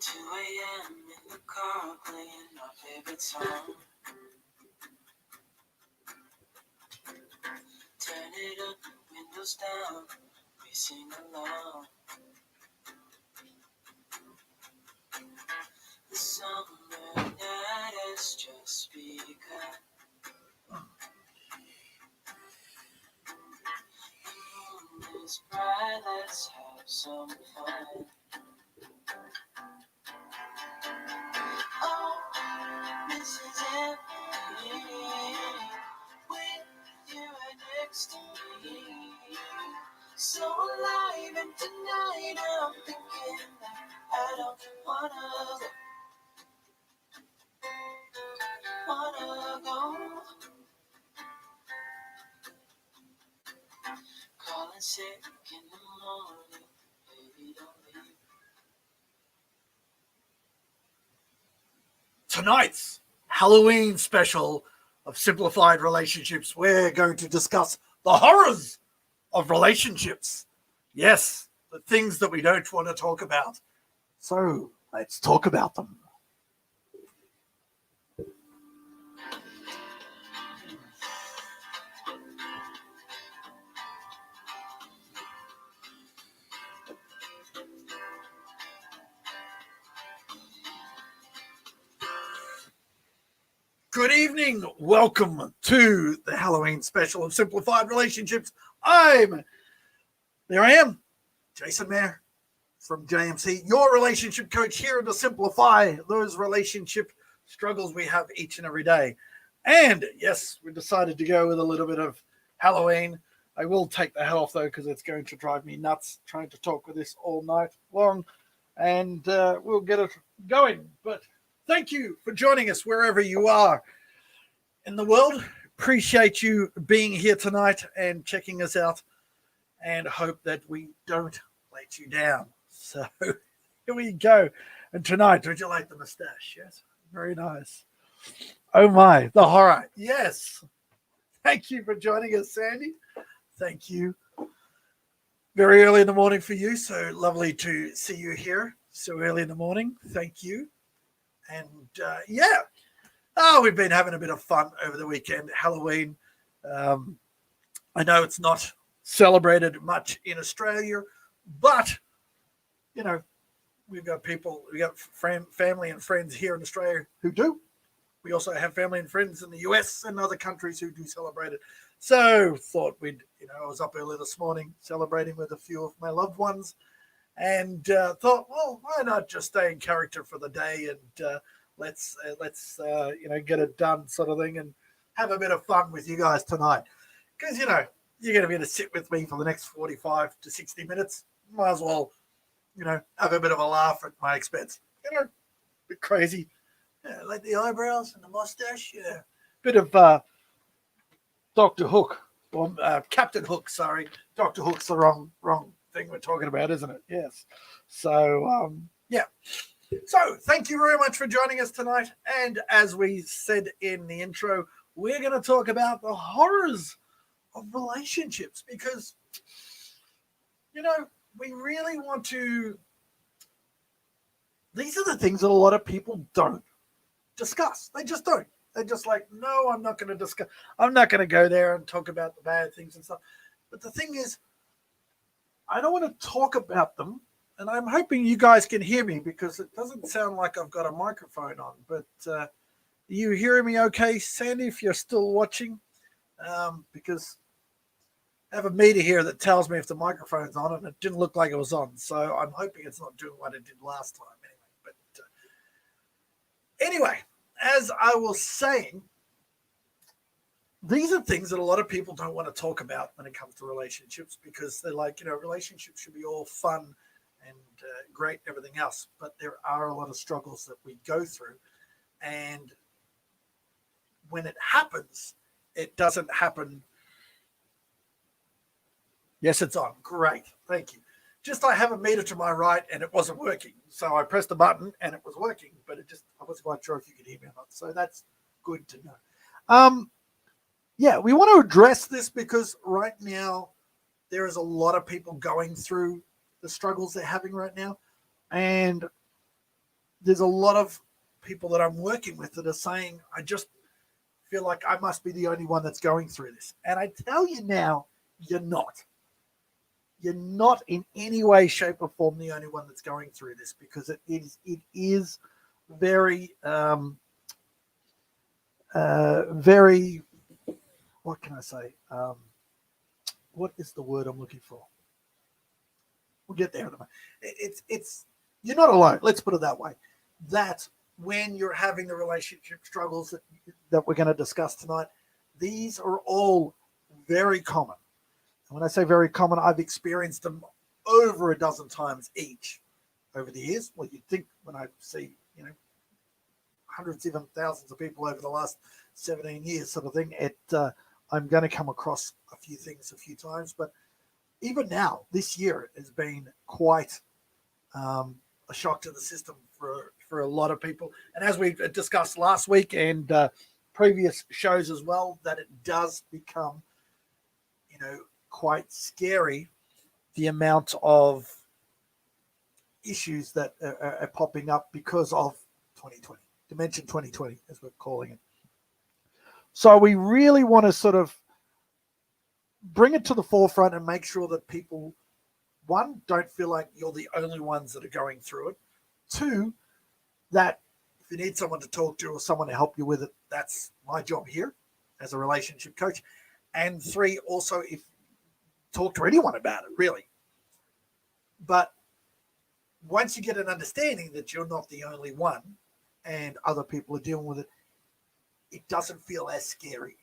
2 a.m. in the car playing our favorite song. Turn it up, windows down, we sing along. The summer night has just begun. The moon is bright, let's have some fun. Oh, Mrs. Emily, with you right next to me. So alive, and tonight I'm thinking that I don't wanna go. Calling sick in the morning, baby, don't leave. Tonight's Halloween special of Simplified Relationships, we're going to discuss the horrors of relationships. Yes, the things that we don't want to talk about. So let's talk about them. Good evening. Welcome to the Halloween special of Simplified Relationships. There I am, Jayson Mair from JMC, your relationship coach, here to simplify those relationship struggles we have each and every day. And yes, we decided to go with a little bit of Halloween. I will take the hat off though, because it's going to drive me nuts trying to talk with this all night long. And we'll get it going. But thank you for joining us wherever you are in the world. Appreciate you being here tonight and checking us out, and hope that we don't let you down. So here we go. And tonight, would you like the mustache? Yes, very nice. Oh my, the horror. Yes. Thank you for joining us, Sandy. Thank you. Very early in the morning for you. So lovely to see you here so early in the morning. Thank you. And we've been having a bit of fun over the weekend. Halloween. I know it's not celebrated much in Australia, but you know, we've got family and friends here in Australia who do. We also have family and friends in the US and other countries who do celebrate it. So thought I was up early this morning celebrating with a few of my loved ones, and thought, well, why not just stay in character for the day and let's get it done, sort of thing, and have a bit of fun with you guys tonight. Because you're going to be able to sit with me for the next 45 to 60 minutes. Might as well, have a bit of a laugh at my expense. A bit crazy. Yeah, like the eyebrows and the mustache. Yeah, bit of Dr. Hook, or Captain Hook. Sorry, Dr. Hook's the wrong thing we're talking about, isn't it? Yes. So yeah. So thank you very much for joining us tonight. And as we said in the intro, we're going to talk about the horrors of relationships, because we really want to. These are the things that a lot of people don't discuss. They just don't. They're just like, no, I'm not going to discuss. I'm not going to go there and talk about the bad things and stuff. But the thing is, I don't want to talk about them. And I'm hoping you guys can hear me, because it doesn't sound like I've got a microphone on. But are you hearing me okay, Sandy, if you're still watching? Because I have a meter here that tells me if the microphone's on, and it didn't look like it was on. So I'm hoping it's not doing what it did last time. Anyway, as I was saying, these are things that a lot of people don't want to talk about when it comes to relationships, because they're like, relationships should be all fun and great and everything else. But there are a lot of struggles that we go through. And when it happens, it doesn't happen. Yes, it's on. Great. Thank you. Just I have a meter to my right and it wasn't working. So I pressed the button and it was working, but I wasn't quite sure if you could hear me or not. So that's good to know. We want to address this because right now there is a lot of people going through the struggles they're having right now. And there's a lot of people that I'm working with that are saying, I just feel like I must be the only one that's going through this. And I tell you now, you're not. You're not in any way, shape, or form the only one that's going through this, because it is very very, what can I say? What is the word I'm looking for? We'll get there in a minute. It's you're not alone. Let's put it that way. That when you're having the relationship struggles that we're going to discuss tonight, these are all very common. And when I say very common, I've experienced them over a dozen times each over the years. Well, you'd think when I see, hundreds, even thousands of people over the last 17 years, sort of thing, I'm going to come across a few things a few times. But even now, this year has been quite a shock to the system for a lot of people. And as we discussed last week and previous shows as well, that it does become, quite scary, the amount of issues that are popping up because of 2020, Dimension 2020, as we're calling it. So we really want to sort of bring it to the forefront and make sure that people, one, don't feel like you're the only ones that are going through it. Two, that if you need someone to talk to or someone to help you with it, that's my job here as a relationship coach. And three, also, if talk to anyone about it, really. But once you get an understanding that you're not the only one and other people are dealing with it, it doesn't feel as scary.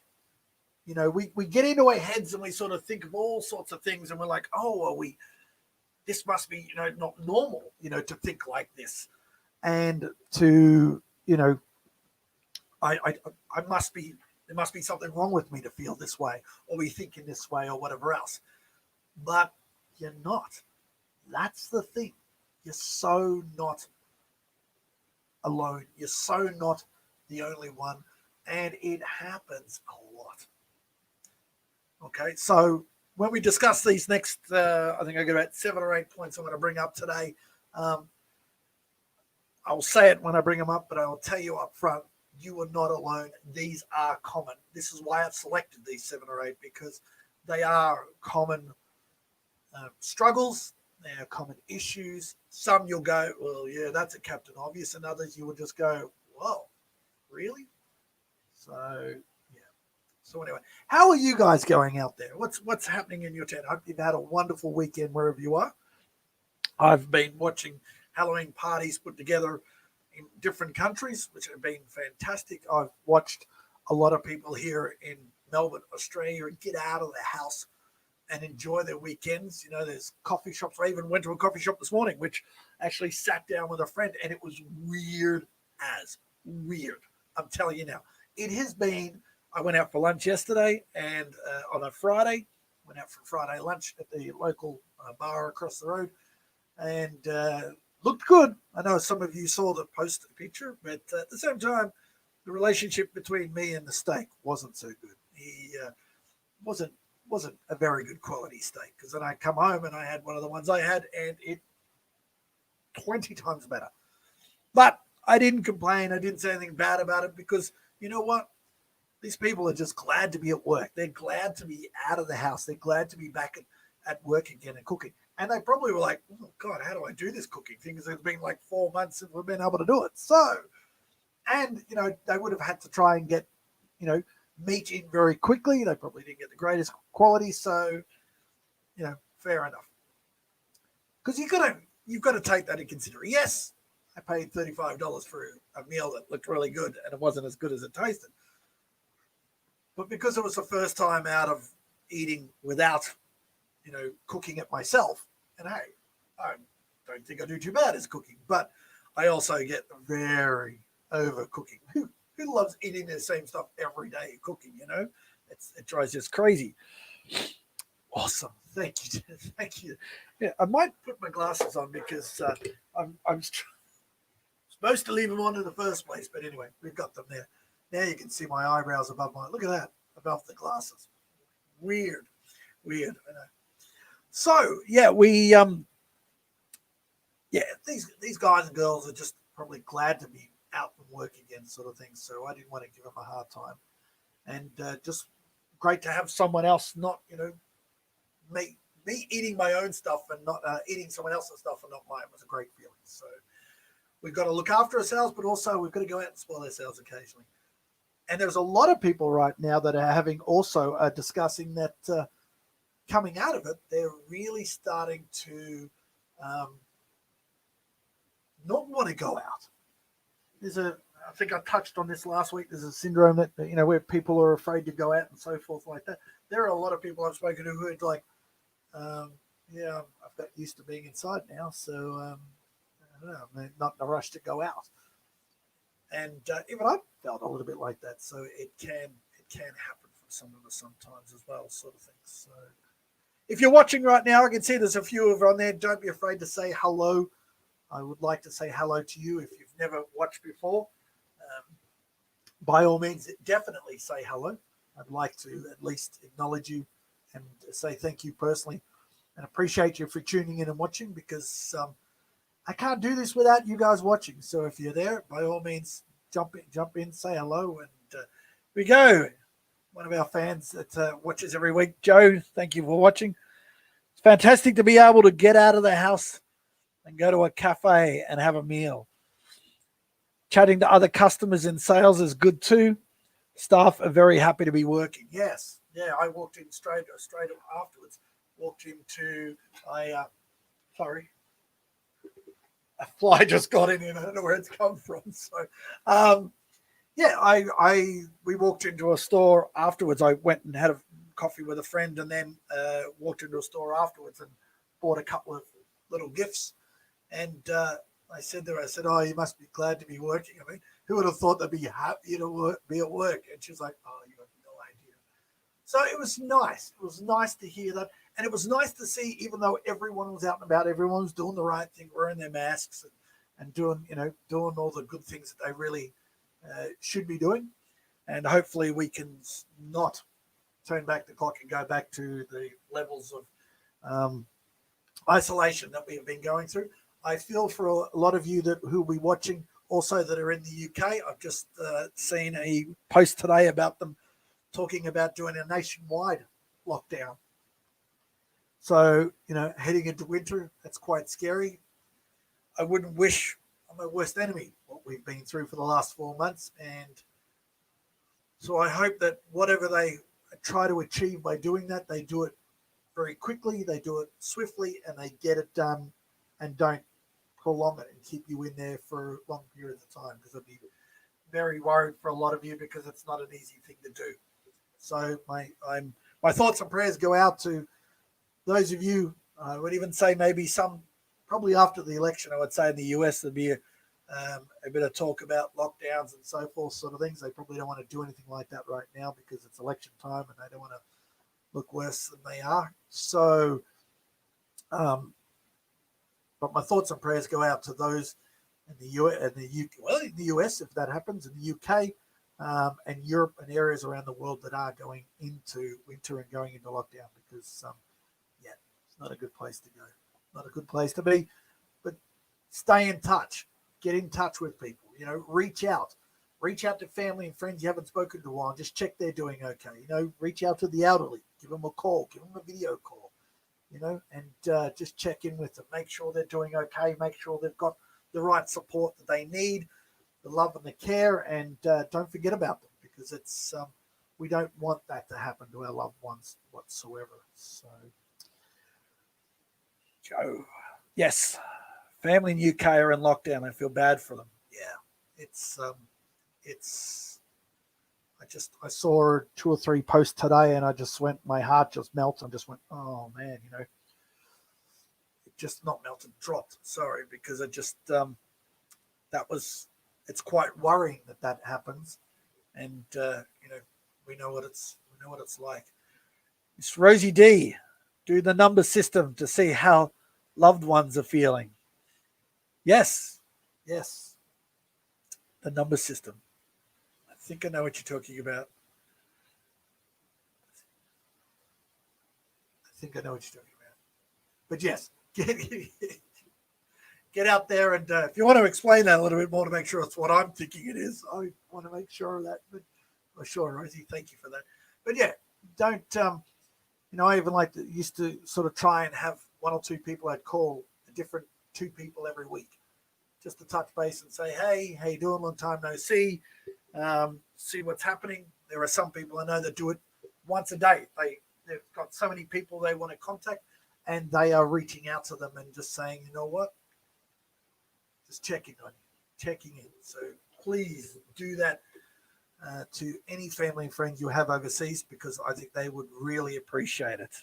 We get into our heads and we sort of think of all sorts of things and we're like, oh, well, this must be, not normal, to think like this. And to, I must be, there must be something wrong with me to feel this way or be thinking this way or whatever else. But you're not. That's the thing. You're so not alone. You're so not the only one. And it happens a lot. Okay, so when we discuss these next, I think I got about 7 or 8 points I'm going to bring up today. I'll say it when I bring them up, but I'll tell you up front, you are not alone. These are common. This is why I've selected these 7 or 8, because they are common struggles. They are common issues. Some you'll go, well, yeah, that's a Captain Obvious, and others you will just go, whoa, really? So, yeah. So anyway, how are you guys going out there? What's happening in your town? I hope you've had a wonderful weekend wherever you are. I've been watching Halloween parties put together in different countries, which have been fantastic. I've watched a lot of people here in Melbourne, Australia, get out of the house and enjoy their weekends. There's coffee shops. I even went to a coffee shop this morning, which actually sat down with a friend, and it was weird as weird. I'm telling you now. It has been, I went out for lunch yesterday, and on a Friday, went out for Friday lunch at the local bar across the road, and looked good. I know some of you saw the posted picture, but at the same time, the relationship between me and the steak wasn't so good. He wasn't a very good quality steak, because then I come home and I had one of the ones I had, and it 20 times better. But I didn't complain. I didn't say anything bad about it, because you know what? These people are just glad to be at work. They're glad to be out of the house. They're glad to be back at work again and cooking. And they probably were like, oh, God, how do I do this cooking thing? Because it's been like 4 months since we've been able to do it. So, and, they would have had to try and get, meat in very quickly. They probably didn't get the greatest quality. So, fair enough. Because you've got to take that into consideration. Yes, I paid $35 for a meal that looked really good and it wasn't as good as it tasted. But because it was the first time out of eating without, cooking it myself, and hey, I don't think I do too bad as cooking, but I also get very overcooking. Who loves eating the same stuff every day cooking, It drives us crazy. Awesome. Thank you. Thank you. Yeah, I might put my glasses on because I'm supposed to leave them on in the first place, but anyway, we've got them there. Now you can see my eyebrows above look at that, above the glasses. Weird. I know. So yeah, we these guys and girls are just probably glad to be out and work again, sort of thing. So I didn't want to give him a hard time. And just great to have someone else, not, me eating my own stuff and not eating someone else's stuff and not mine was a great feeling. So we've got to look after ourselves, but also we've got to go out and spoil ourselves occasionally. And there's a lot of people right now that are having also discussing that coming out of it, they're really starting to not want to go out. I think I touched on this last week. There's a syndrome that, where people are afraid to go out and so forth like that. There are a lot of people I've spoken to who are like, yeah, I've got used to being inside now, so I don't know, I'm not in a rush to go out. And even I felt a little bit like that. So it can happen for some of us sometimes as well, sort of things. So if you're watching right now, I can see there's a few of on there. Don't be afraid to say hello. I would like to say hello to you if you've never watched before. By all means, definitely say hello. I'd like to at least acknowledge you and say thank you personally and appreciate you for tuning in and watching, because I can't do this without you guys watching. So if you're there, by all means, jump in, say hello, and here we go. One of our fans that watches every week, Joe, thank you for watching. It's fantastic to be able to get out of the house and go to a cafe and have a meal. Chatting to other customers in sales is good too. Staff are very happy to be working. Yes, yeah, I walked in straight afterwards. Walked into sorry, a fly just got in and I don't know where it's come from. So, yeah, we walked into a store afterwards. I went and had a coffee with a friend, and then walked into a store afterwards and bought a couple of little gifts. And I said to her, "Oh, you must be glad to be working." I mean, who would have thought they'd be happy to be at work? And she was like, "Oh, you have no idea." So it was nice. It was nice to hear that. And it was nice to see, even though everyone was out and about, everyone was doing the right thing, wearing their masks and doing all the good things that they really should be doing. And hopefully we can not turn back the clock and go back to the levels of isolation that we have been going through. I feel for a lot of you who will be watching also that are in the UK. I've just seen a post today about them talking about doing a nationwide lockdown. So, heading into winter, that's quite scary. I wouldn't wish on my worst enemy what we've been through for the last 4 months. And so I hope that whatever they try to achieve by doing that, they do it very quickly, they do it swiftly, and they get it done and don't prolong it and keep you in there for long periods of time, because I'd be very worried for a lot of you, because it's not an easy thing to do. So my thoughts and prayers go out to those of you. I would even say maybe probably after the election, I would say in the US there'd be a bit of talk about lockdowns and so forth, sort of things. They probably don't want to do anything like that right now because it's election time and they don't want to look worse than they are. So, but my thoughts and prayers go out to those in the US, if that happens, in the UK, and Europe and areas around the world that are going into winter and going into lockdown, because it's not a good place to go, not a good place to be. But stay in touch, get in touch with people, reach out to family and friends you haven't spoken to in a while, just check they're doing okay. Reach out to the elderly, give them a call, give them a video call, and just check in with them, make sure they're doing okay, make sure they've got the right support that they need, the love and the care, and don't forget about them, because it's we don't want that to happen to our loved ones whatsoever. So, Joe, yes, family in UK are in lockdown. I feel bad for them. Yeah, it's I saw 2 or 3 posts today, and my heart just melted. I just went, oh man, it just not melted, dropped. Sorry, because it just it's quite worrying that happens, and we know what it's like. It's Rosie D. Do the number system to see how loved ones are feeling. Yes, the number system. I think I know what you're talking about. But yes, get get out there and if you want to explain that a little bit more to make sure it's what I'm thinking it is, I want to make sure of that. But for sure, Rosie, thank you for that. But yeah, don't I even used to sort of try and have one or two people I'd call a different two people every week, just to touch base and say, hey, how you doing? Long time no see. See what's happening. There are some people I know that do it once a day. They've got so many people they want to contact, and they are reaching out to them and just saying, you know what, just checking on you, checking in. So please do that to any family and friends you have overseas, because I think they would really appreciate it.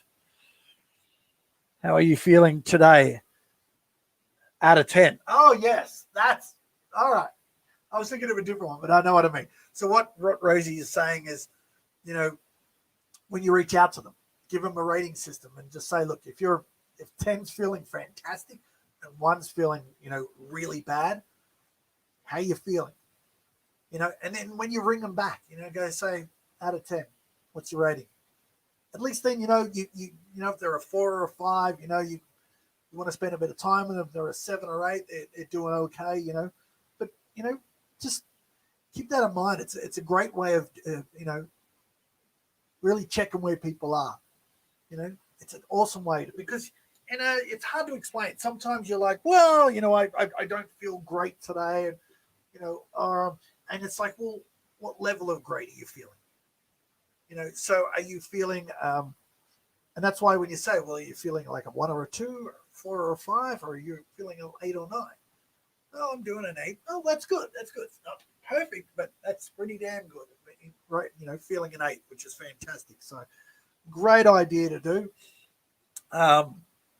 How are you feeling today? Out of 10. Oh, yes, that's all right. I was thinking of a different one, but I know what I mean. So what Rosie is saying is, when you reach out to them, give them a rating system and just say, look, if 10's feeling fantastic and 1's feeling, really bad, how you feeling? And then when you ring them back, go say, out of 10, what's your rating? At least then, if they're a 4 or a 5, you want to spend a bit of time with them. If they're a 7 or 8, they're doing okay, But, just keep that in mind. It's a great way of, really checking where people are. It's an awesome way because, it's hard to explain. Sometimes you're like, well, I don't feel great today. And, and it's like, well, what level of great are you feeling? So are you feeling, and that's why when you say, well, are you feeling like a 1 or a 2 or 4 or a 5, or are you feeling an 8 or 9? Oh, I'm doing an 8. Oh, that's good. That's good. It's not perfect, but that's pretty damn good. Right? Feeling an 8, which is fantastic. So great idea to do.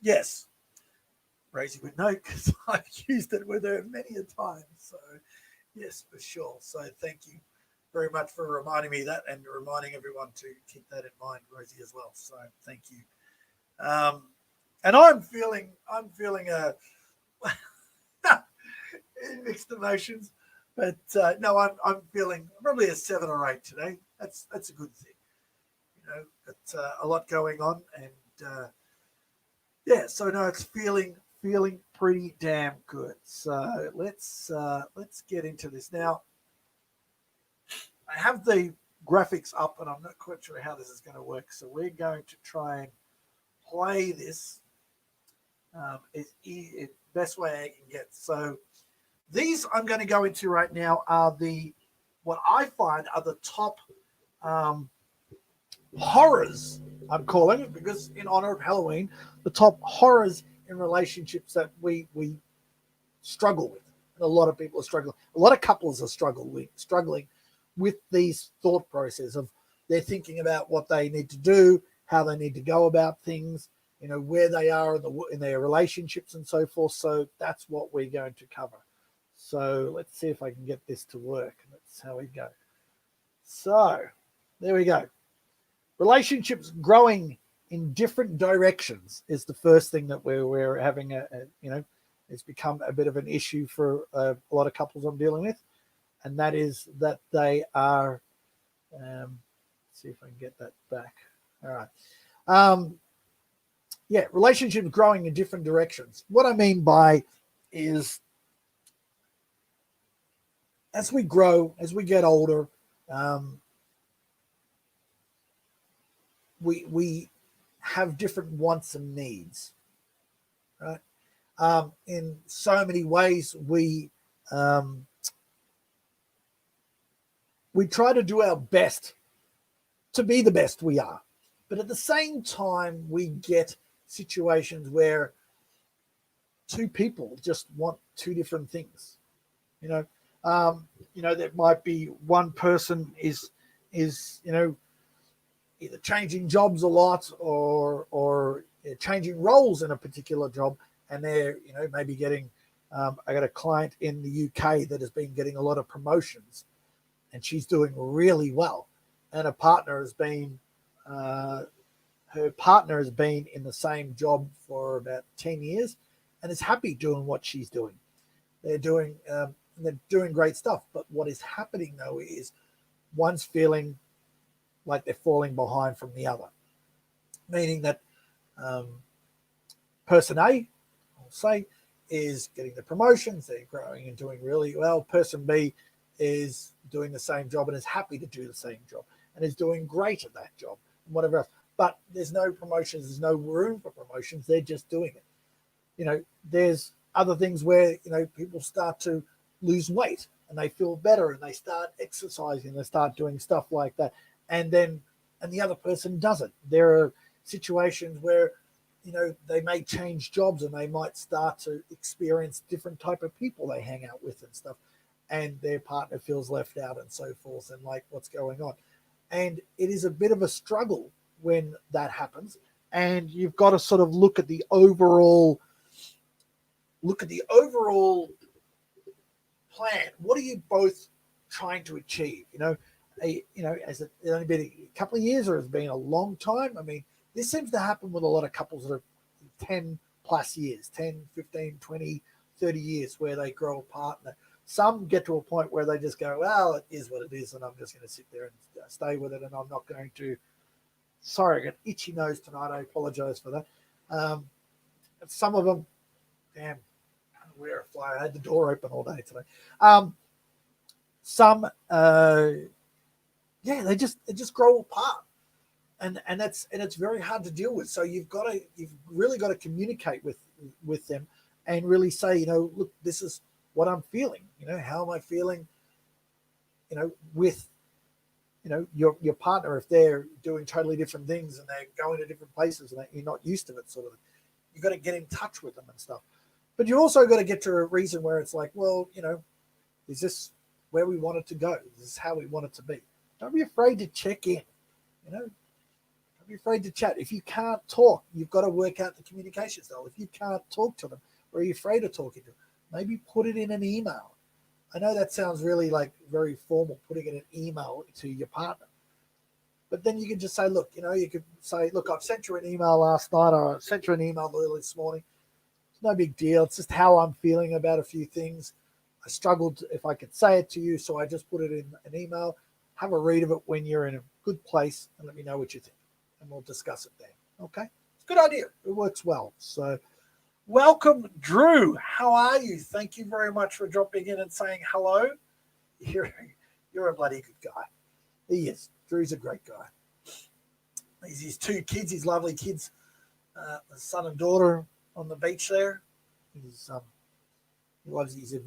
Yes. Rosie would know because I've used it with her many a time. So yes, for sure. So thank you very much for reminding me that and reminding everyone to keep that in mind, Rosie, as well. So thank you. And I'm feeling mixed emotions, but no, I'm feeling probably a 7 or 8 today. That's a good thing. It's a lot going on, and yeah, so no, it's feeling pretty damn good. So let's get into this now. I have the graphics up, and I'm not quite sure how this is going to work. So we're going to try and play this the best way I can get. So these I'm going to go into right now are what I find are the top horrors, I'm calling it, because in honor of Halloween, the top horrors in relationships that we struggle with. And a lot of people are struggling. A lot of couples are struggling with these thought process of they're thinking about what they need to do, how they need to go about things, where they are in their relationships and so forth. So that's what we're going to cover. So let's see if I can get this to work. That's how we go. So there we go. Relationships growing in different directions is the first thing that we're having it's become a bit of an issue for a lot of couples I'm dealing with, and that is that they are. Let's see if I can get that back. All right. Yeah, relationships growing in different directions. What I mean by is as we grow, as we get older, we have different wants and needs, right? In so many ways, we try to do our best to be the best we are, but at the same time, we get situations where two people just want two different things. There might be one person is either changing jobs a lot or changing roles in a particular job, and they're maybe getting. I got a client in the UK that has been getting a lot of promotions, and she's doing really well, and her partner has been in the same job for about 10 years and is happy doing what she's doing. They're doing great stuff. But what is happening though is one's feeling like they're falling behind from the other, meaning that person A, I'll say, is getting the promotions, they're growing and doing really well. Person B is doing the same job and is happy to do the same job and is doing great at that job and whatever else. But there's no promotions, there's no room for promotions. They're just doing it. There's other things where, people start to lose weight and they feel better and they start exercising, they start doing stuff like that. And the other person doesn't. There are situations where, they may change jobs and they might start to experience different type of people they hang out with and stuff. And their partner feels left out and so forth and like what's going on. And it is a bit of a struggle when that happens. And you've got to sort of look at the overall plan. What are you both trying to achieve? Has it only been a couple of years or has it been a long time? I mean, this seems to happen with a lot of couples that are 10 plus years, 10, 15, 20, 30 years where they grow apart. And some get to a point where they just go, well, it is what it is, and I'm just going to sit there and stay with it, and I'm not going to. Sorry, I got itchy nose tonight. I apologize for that. Some of them, damn, we're a fly. I had the door open all day today. Some, they just grow apart, and it's very hard to deal with. So you've really got to communicate with them and really say, look, this is what I'm feeling. How am I feeling? With your partner, if they're doing totally different things and they're going to different places and you're not used to it, sort of, you've got to get in touch with them and stuff. But you also got to get to a reason where it's like, well, is this where we want it to go? Is this how we want it to be? Don't be afraid to check in. Don't be afraid to chat. If you can't talk, you've got to work out the communication style. If you can't talk to them or you're afraid of talking to them, maybe put it in an email. I know that sounds really like very formal, putting in an email to your partner. But then you can just say, look, you could say, look, I've sent you an email last night or I sent you an email early this morning. It's no big deal. It's just how I'm feeling about a few things. I struggled if I could say it to you, so I just put it in an email. Have a read of it when you're in a good place and let me know what you think. And we'll discuss it then. Okay? It's a good idea. It works well. So welcome, Drew. How are you? Thank you very much for dropping in and saying hello. You're a bloody good guy. He is. Drew's a great guy. He's his two kids, his lovely kids, son and daughter on the beach there. He's a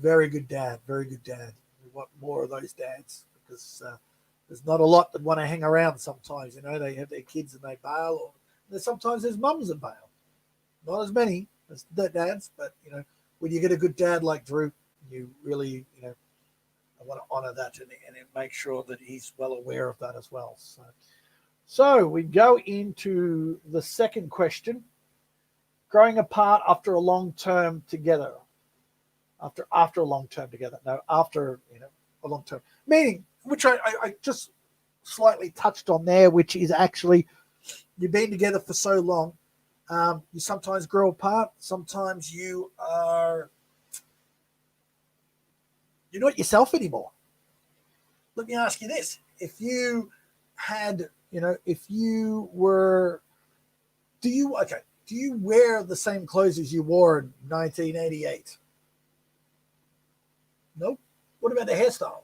very good dad, very good dad. We want more of those dads because there's not a lot that want to hang around sometimes. They have their kids and they bail. Or sometimes there's mums that bail. Not as many as the dads, but, when you get a good dad like Drew, you really, I want to honor that and make sure that he's well aware of that as well. So we go into the second question. Growing apart after a long term together. After a long term together. No, after a long term. Meaning, which I just slightly touched on there, which is actually you've been together for so long. You sometimes grow apart. Sometimes you're not yourself anymore. Let me ask you this. If you had, if you were, do you wear the same clothes as you wore in 1988? Nope. What about the hairstyle?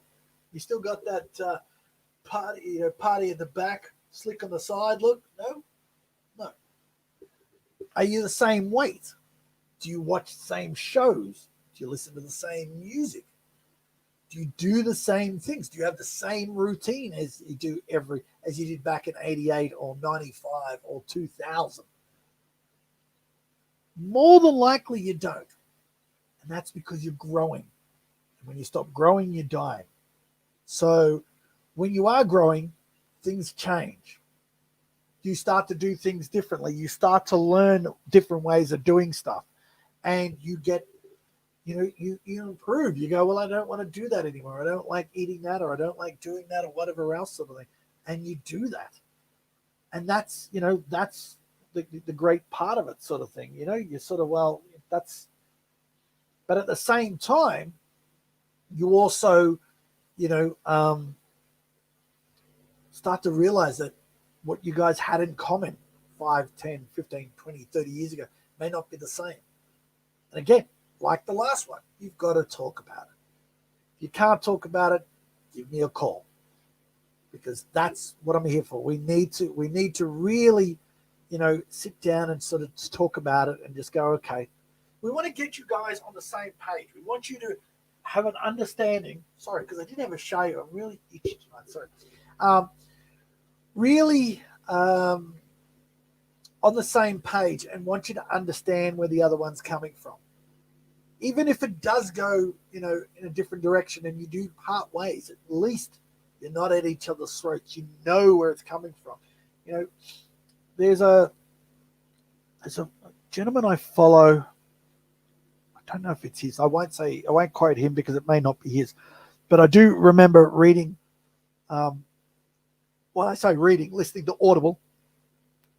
You still got that party at the back, slick on the side look? No. Are you the same weight? Do you watch the same shows? Do you listen to the same music? Do you do the same things? Do you have the same routine as you did back in 88 or 95 or 2000? More than likely you don't. And that's because you're growing. And when you stop growing, you die. So when you are growing, things change. You start to do things differently. You start to learn different ways of doing stuff. And you get, you improve. You go, well, I don't want to do that anymore. I don't like eating that, or I don't like doing that, or whatever else sort of thing. And you do that. And that's the great part of it sort of thing. You sort of, but at the same time, you also, start to realize that what you guys had in common 5, 10, 15, 20, 30 years ago may not be the same. And again, like the last one, you've got to talk about it. If you can't talk about it, give me a call, because that's what I'm here for. We need to really, sit down and sort of talk about it and just go, okay, we want to get you guys on the same page. We want you to have an understanding. Sorry, because I didn't have a shave. I'm really itchy tonight. Sorry. Really on the same page, and want you to understand where the other one's coming from. Even if it does go, in a different direction and you do part ways, at least you're not at each other's throats. You know where it's coming from. There's a gentleman I follow. I don't know if it's his. I won't quote him because it may not be his. But I do remember reading, I say reading, listening to Audible,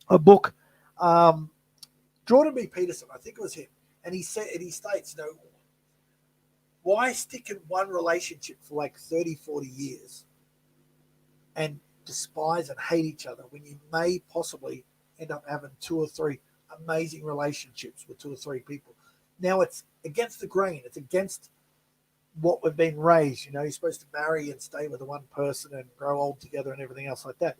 a book, Jordan B. Peterson, I think it was him. And he states, why stick in one relationship for like 30, 40 years and despise and hate each other when you may possibly end up having 2 or 3 amazing relationships with 2 or 3 people? Now it's against the grain. It's against what we've been raised. You're supposed to marry and stay with the one person and grow old together and everything else like that.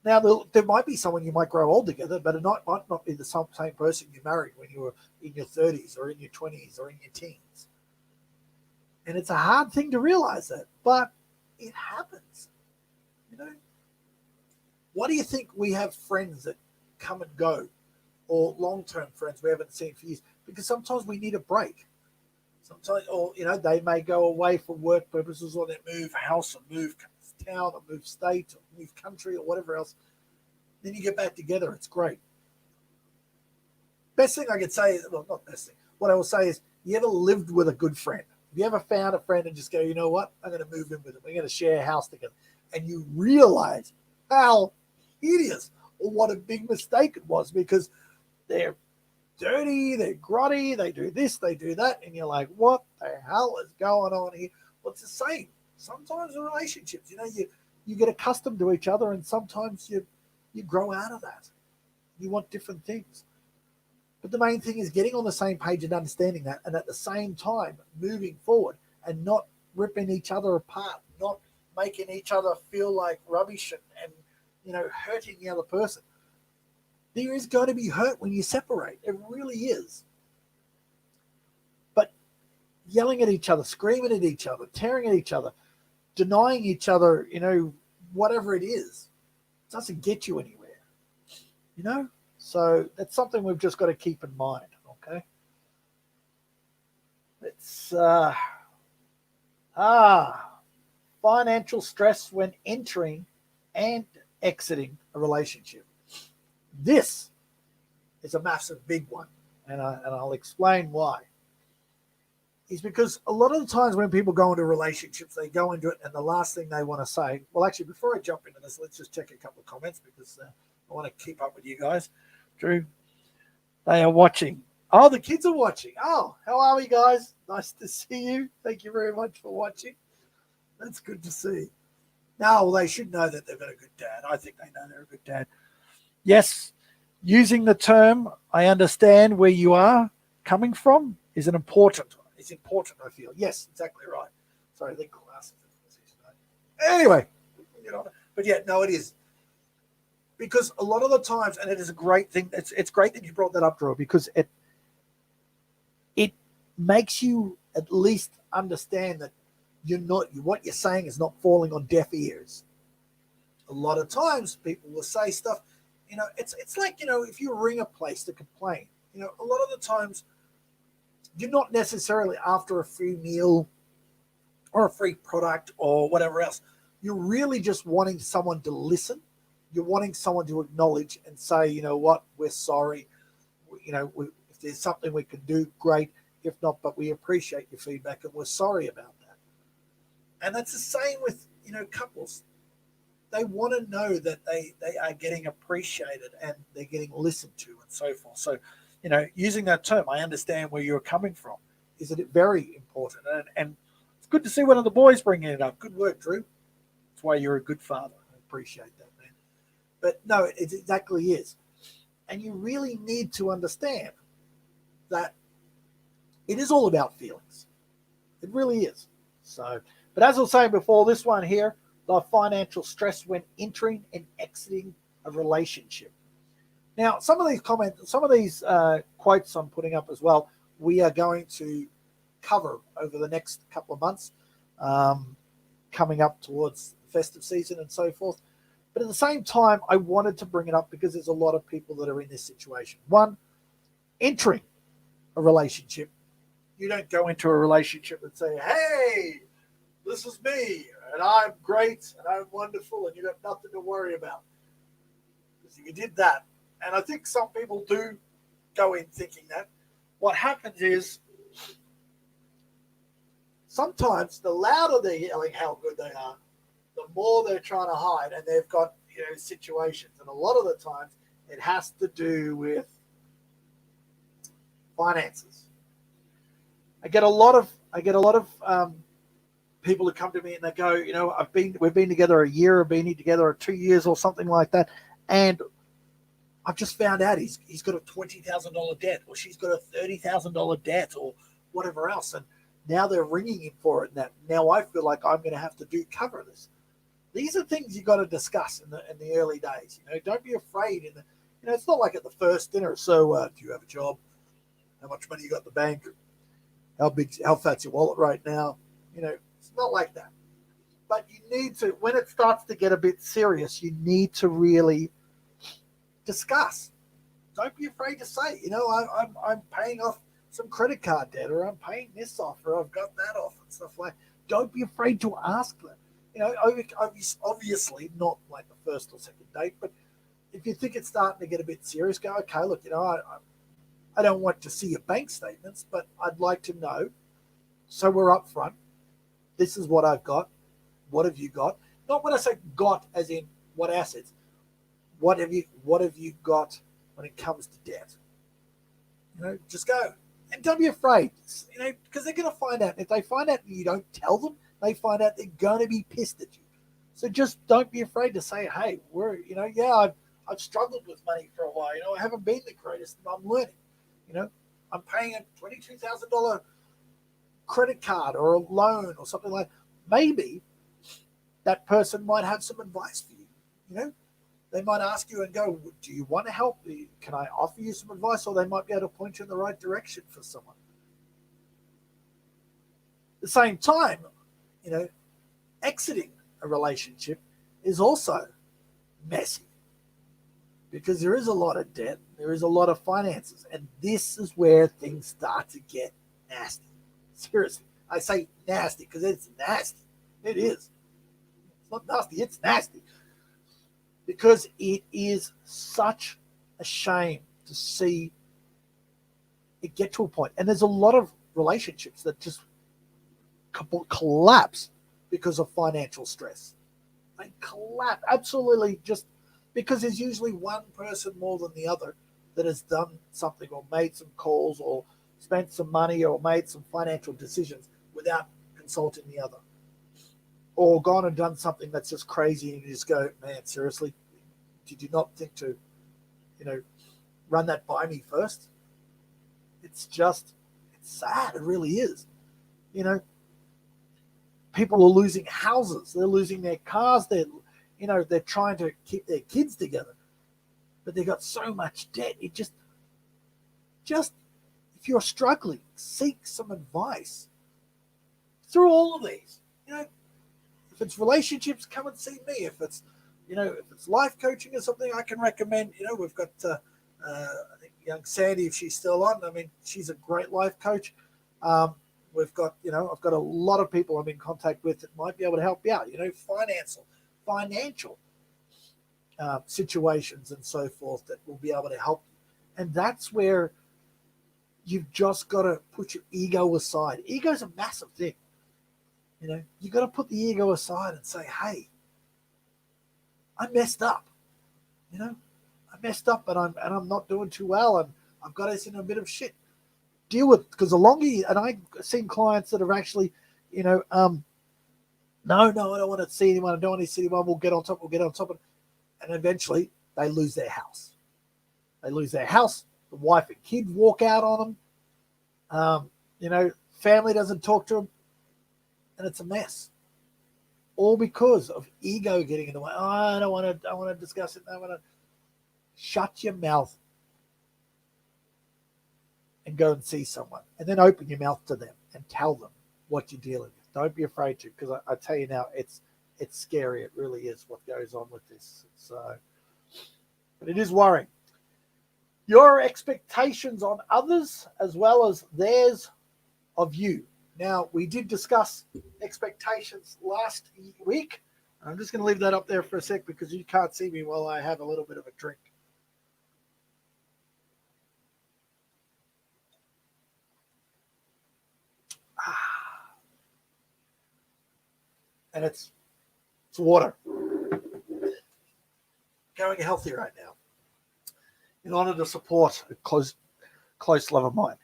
Now, there might be someone you might grow old together, but it might not be the same person you married when you were in your 30s or in your 20s or in your teens. And it's a hard thing to realize that, but it happens. Why do you think we have friends that come and go, or long-term friends we haven't seen for years? Because sometimes we need a break. Sometimes, or they may go away for work purposes, or they move house or move town or move state or move country or whatever else. Then you get back together. It's great. Best thing I could say is, well, not best thing. What I will say is, you ever lived with a good friend? Have you ever found a friend and just go, you know what? I'm going to move in with them. We're going to share a house together. And you realize how hideous or what a big mistake it was, because they're dirty, they're grotty, they do this, they do that. And you're like, what the hell is going on here? Well, it's the same. Sometimes in relationships, you get accustomed to each other, and sometimes you grow out of that. You want different things. But the main thing is getting on the same page and understanding that, and at the same time moving forward and not ripping each other apart, not making each other feel like rubbish and hurting the other person. There is going to be hurt when you separate. It really is. But yelling at each other, screaming at each other, tearing at each other, denying each other, whatever it is, doesn't get you anywhere. So that's something we've just got to keep in mind. Okay. It's financial stress when entering and exiting a relationship. This is a massive big one, and I'll explain why. Is because a lot of the times when people go into relationships, they go into it and the last thing they want to say, well, actually, before I jump into this, let's just check a couple of comments, because I want to keep up with you guys. Drew, they are watching. Oh, the kids are watching. Oh, how are we, guys? Nice to see you. Thank you very much for watching. That's good to see. Now, well, they should know that they've got a good dad. I think they know they're a good dad. Yes, using the term, I understand where you are coming from, is an important. It's important, I feel. Yes, exactly right. Sorry, the glasses. Anyway, but yeah, no, it is. Because a lot of the times, and it is a great thing, it's great that you brought that up, Drew, because it makes you at least understand that what you're saying is not falling on deaf ears. A lot of times people will say stuff, it's like, if you ring a place to complain, a lot of the times you're not necessarily after a free meal or a free product or whatever else. You're really just wanting someone to listen. You're wanting someone to acknowledge and say, you know what, we're sorry. If there's something we can do, great. If not, but we appreciate your feedback and we're sorry about that. And that's the same with, couples. They want to know that they are getting appreciated and they're getting listened to and so forth. So, using that term, I understand where you're coming from. Is it very important? And it's good to see one of the boys bringing it up. Good work, Drew. That's why you're a good father. I appreciate that, man. But no, it exactly is. And you really need to understand that it is all about feelings. It really is. So, but as I was saying before, this one here, the financial stress when entering and exiting a relationship. Now, some of these comments, some of these quotes I'm putting up as well, we are going to cover over the next couple of months, coming up towards the festive season and so forth. But at the same time, I wanted to bring it up because there's a lot of people that are in this situation. One, entering a relationship. You don't go into a relationship and say, hey, this is me, and I'm great, and I'm wonderful, and you got nothing to worry about. Because if you did that, and I think some people do go in thinking that, what happens is sometimes the louder they're yelling how good they are, the more they're trying to hide, and they've got situations, and a lot of the times it has to do with finances. I get a lot of people who come to me and they go, we've been together a year, or been together 2 years, or something like that, and I've just found out he's got a $20,000 debt, or she's got a $30,000 debt, or whatever else, and now they're ringing him for it. And now I feel like I'm going to have to cover this. These are things you got to discuss in the early days. Don't be afraid. It's not like at the first dinner. So, do you have a job? How much money you got in the bank? How fat's your wallet right now? It's not like that. But you need to, when it starts to get a bit serious, you need to really discuss. Don't be afraid to say, I'm paying off some credit card debt, or I'm paying this off, or I've got that off, and stuff like that. Don't be afraid to ask them. Obviously not like the first or second date, but if you think it's starting to get a bit serious, go, okay, look, I don't want to see your bank statements, but I'd like to know. So we're up front. This is what I've got. What have you got? Not when I say got as in what assets. What have you got when it comes to debt? Just go. And don't be afraid, because they're going to find out. If they find out and you don't tell them, they find out they're going to be pissed at you. So just don't be afraid to say, hey, I've struggled with money for a while. I haven't been the greatest, and I'm learning. I'm paying a $22,000 credit card or a loan or something like that. Maybe that person might have some advice for you. They might ask you and go, do you want to help? Can I offer you some advice? Or they might be able to point you in the right direction for someone. At the same time, exiting a relationship is also messy, because there is a lot of debt, there is a lot of finances, and this is where things start to get nasty. Seriously, I say nasty because it's nasty. It is. It's not nasty, it's nasty. Because it is such a shame to see it get to a point. And there's a lot of relationships that just collapse because of financial stress. They collapse absolutely, just because there's usually one person more than the other that has done something, or made some calls, or spent some money, or made some financial decisions without consulting the other, or gone and done something that's just crazy, and you just go, man, seriously, did you not think to, run that by me first? It's sad. It really is. People are losing houses. They're losing their cars. They're trying to keep their kids together, but they've got so much debt. It just if you're struggling, seek some advice through all of these. If it's relationships, come and see me. If it's life coaching or something, I can recommend. We've got I think young Sandy, if she's still on. I mean, she's a great life coach. We've got I've got a lot of people I'm in contact with that might be able to help you out. Financial situations and so forth that will be able to help you. And that's where you've just got to put your ego aside. Ego's a massive thing. You got to put the ego aside and say, hey, I messed up. I messed up, and I'm not doing too well, and I've got us in a bit of shit. Deal with it, because the longer and I've seen clients that have actually, no, I don't want to see anyone. I don't want to see anyone. We'll get on top of it. And eventually they lose their house. The wife and kid walk out on them. Family doesn't talk to them, and it's a mess. All because of ego getting in the way. Oh, I don't want to. I want to discuss it. I want to shut your mouth and go and see someone, and then open your mouth to them and tell them what you're dealing with. Don't be afraid to, because I tell you now, it's scary. It really is what goes on with this. So, but it is worrying. Your expectations on others as well as theirs of you. Now, we did discuss expectations last week. I'm just going to leave that up there for a sec because you can't see me while I have a little bit of a drink. And it's water. Going healthy right now in order to support a close love of mine.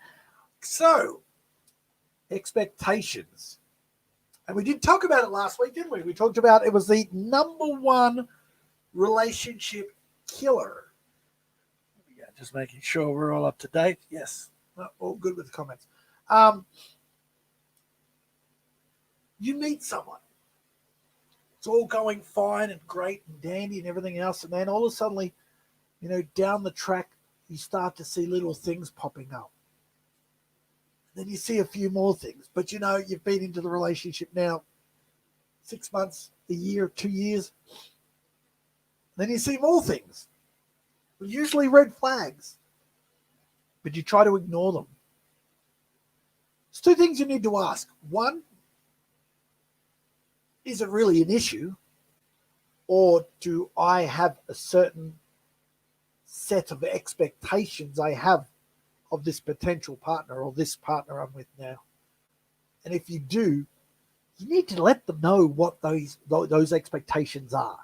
So, expectations. And we did talk about it last week, didn't we? We talked about it was the number one relationship killer. Yeah, just making sure we're all up to date. Yes, all good with the comments. You meet someone. It's all going fine and great and dandy and everything else. And then all of a sudden, down the track, you start to see little things popping up. Then you see a few more things. But, you've been into the relationship now 6 months, a year, 2 years. Then you see more things. Usually red flags. But you try to ignore them. There's two things you need to ask. One, is it really an issue? Or do I have a certain set of expectations I have of this potential partner or this partner I'm with now? And if you do, you need to let them know what those expectations are.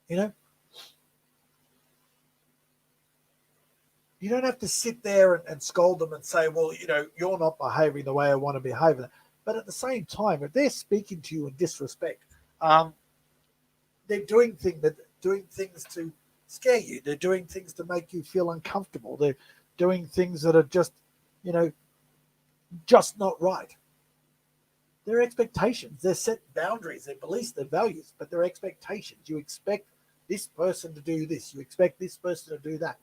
You don't have to sit there and scold them and say, well, you're not behaving the way I want to behave. But at the same time, if they're speaking to you in disrespect, they're doing things to scare you. They're doing things to make you feel uncomfortable. They're doing things that are just, just not right. Their expectations, they're set boundaries, their beliefs, their values, but their expectations. You expect this person to do this. You expect this person to do that.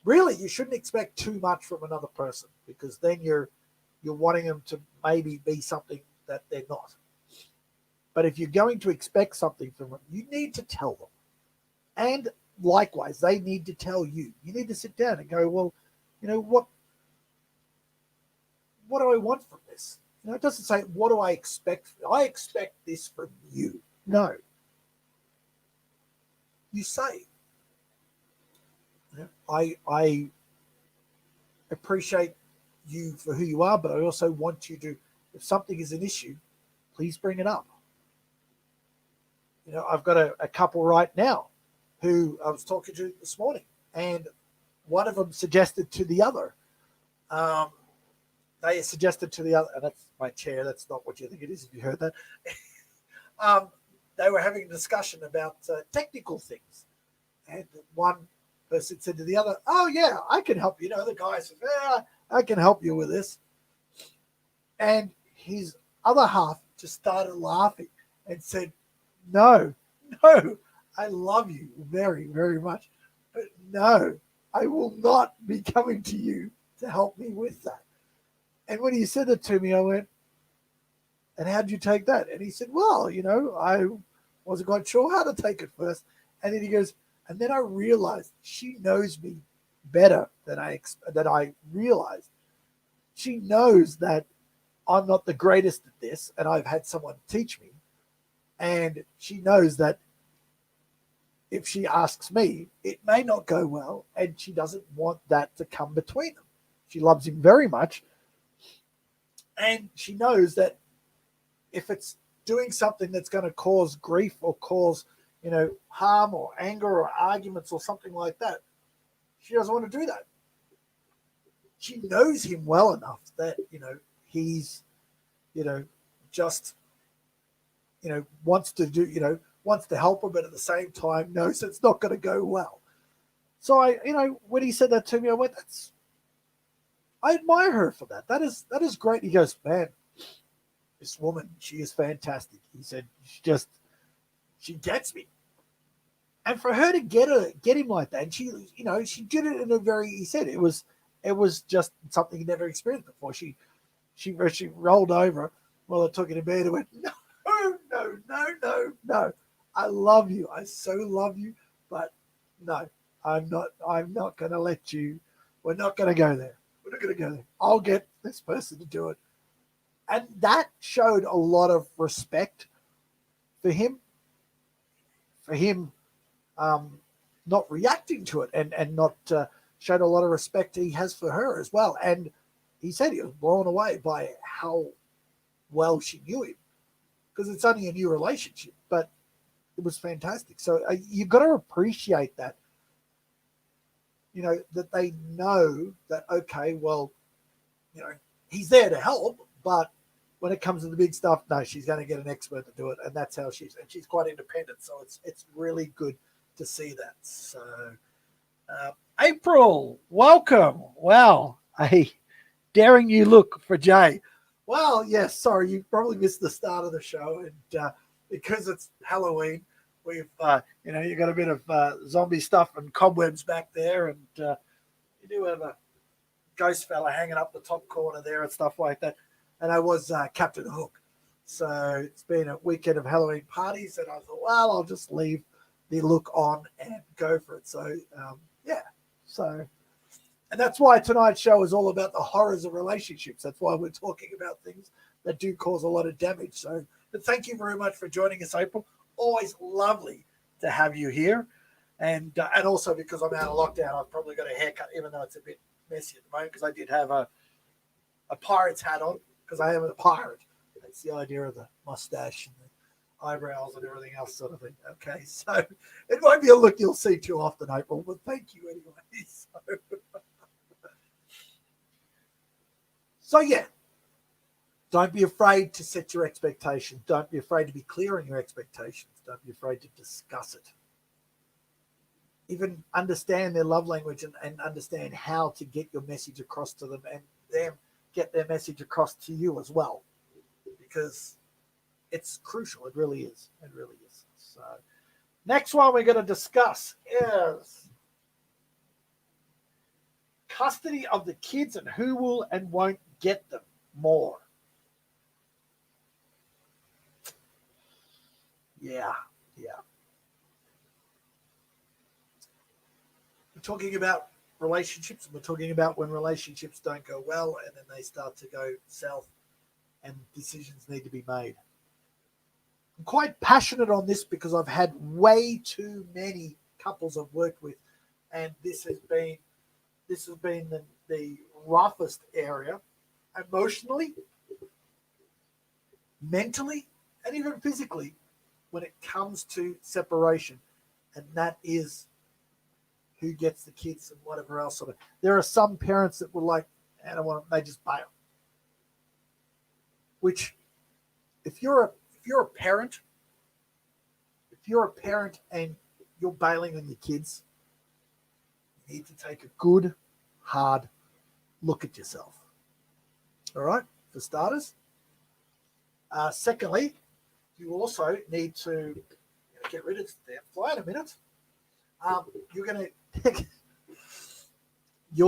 Really, you shouldn't expect too much from another person, because then you're wanting them to maybe be something that they're not. But if you're going to expect something from them, you need to tell them. And likewise, they need to tell you. You need to sit down and go, well, what do I want from this? It doesn't say, what do I expect? I expect this from you. No. You say, I appreciate you for who you are, but I also want you to, if something is an issue, please bring it up. I've got a couple right now who I was talking to this morning, and one of them suggested to the other, they suggested to the other, and that's my chair, that's not what you think it is if you heard that. They were having a discussion about technical things, and one person said to the other, oh yeah, I can help you. The guy says, yeah, I can help you with this. And his other half just started laughing and said, no, I love you very, very much, but no, I will not be coming to you to help me with that. And when he said it to me, I went, and how'd you take that? And he said, well, I wasn't quite sure how to take it first. And then he goes, and then I realized she knows me better than I realized. She knows that I'm not the greatest at this, and I've had someone teach me. And she knows that if she asks me, it may not go well, and she doesn't want that to come between them. She loves him very much, and she knows that if it's doing something that's going to cause grief or cause, harm or anger or arguments or something like that, she doesn't want to do that. She knows him well enough that, he's, just, wants to help her, but at the same time knows it's not going to go well. So when he said that to me, I went, I admire her for that. That is great. He goes, man, this woman, she is fantastic. He said, she gets me. And for her to get him like that, and she did it in a very, he said it was just something he never experienced before. She rolled over while I took it to bed and went, no, no, no, no, no. I love you. I so love you, but no, I'm not gonna let you. We're not gonna go there. We're not gonna go there. I'll get this person to do it. And that showed a lot of respect for him, for him not reacting to it, and not showed a lot of respect he has for her as well. And he said he was blown away by how well she knew him, because it's only a new relationship, but it was fantastic. So you've got to appreciate that, that they know that, okay, well, he's there to help, but when it comes to the big stuff, no, she's going to get an expert to do it, and that's how she's quite independent. So it's really good to see that. So, April, welcome. Wow, a daring you look for Jay. Well, yes, sorry, you probably missed the start of the show, and because it's Halloween, we've you got a bit of zombie stuff and cobwebs back there, and you do have a ghost fella hanging up the top corner there and stuff like that. And I was Captain Hook, so it's been a weekend of Halloween parties, and I thought, well, I'll just leave the look on and go for it. So and that's why tonight's show is all about the horrors of relationships. That's why we're talking about things that do cause a lot of damage. So, but thank you very much for joining us, April. Always lovely to have you here. And also because I'm out of lockdown, I've probably got a haircut, even though it's a bit messy at the moment, because I did have a pirate's hat on, because I am a pirate. That's the idea of the mustache and the eyebrows and everything else sort of thing. Okay, so it won't be a look you'll see too often, April, but thank you anyway. So yeah, don't be afraid to set your expectations. Don't be afraid to be clear on your expectations. Don't be afraid to discuss it. Even understand their love language, and understand how to get your message across to them, and them get their message across to you as well, because it's crucial. It really is. It really is. So next one we're going to discuss is custody of the kids and who will and won't get them more. Yeah. We're talking about relationships, and we're talking about when relationships don't go well and then they start to go south and decisions need to be made. I'm quite passionate on this because I've had way too many couples I've worked with, and this has been the roughest area, emotionally, mentally, and even physically, when it comes to separation, and that is who gets the kids and whatever else. There are some parents that were like, I don't want them, they just bail. Which, if you're a parent and you're bailing on your kids, you need to take a good, hard look at yourself. All right, for starters. Secondly, you also need to get rid of the damn fly in a minute. You're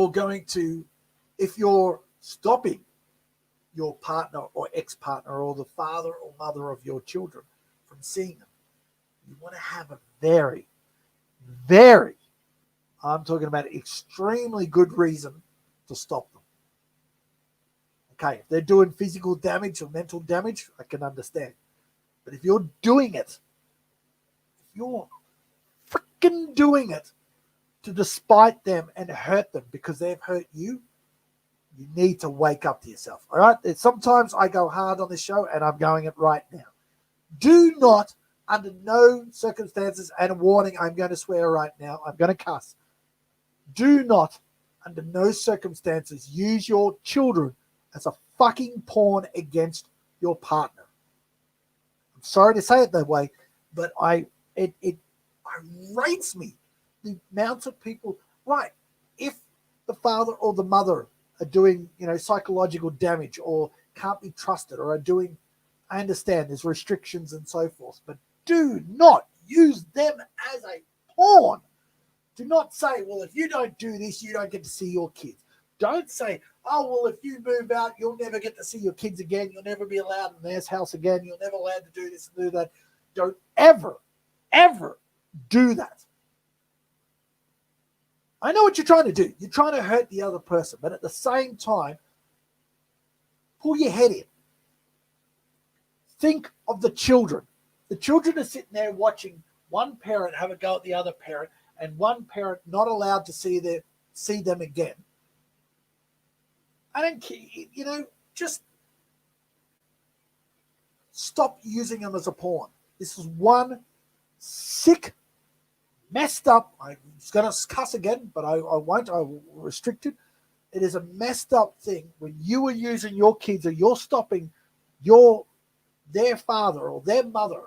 going to, if you're stopping your partner or ex-partner or the father or mother of your children from seeing them, you want to have a very, very, I'm talking about extremely good reason to stop them. Okay, if they're doing physical damage or mental damage, I can understand. But if you're doing it, if you're freaking doing it to despite them and hurt them because they've hurt you, you need to wake up to yourself. All right? Sometimes I go hard on this show, and I'm going it right now. Do not, under no circumstances, and a warning, I'm going to swear right now, I'm going to cuss. Do not, under no circumstances, use your children as a fucking pawn against your partner. I'm sorry to say it that way, but it irritates me the amount of people. Right, if the father or the mother are doing, psychological damage or can't be trusted or are doing, I understand there's restrictions and so forth, but do not use them as a pawn. Do not say, well, if you don't do this, you don't get to see your kids. Don't say, oh, well, if you move out, you'll never get to see your kids again. You'll never be allowed in their house again. You're never allowed to do this and do that. Don't ever, ever do that. I know what you're trying to do. You're trying to hurt the other person, but at the same time, pull your head in. Think of the children. The children are sitting there watching one parent have a go at the other parent and one parent not allowed to see them again. I don't care, just stop using them as a pawn. This is one sick, messed up, I'm going to cuss again, but I won't, I will restrict it. It is a messed up thing when you are using your kids or you're stopping their father or their mother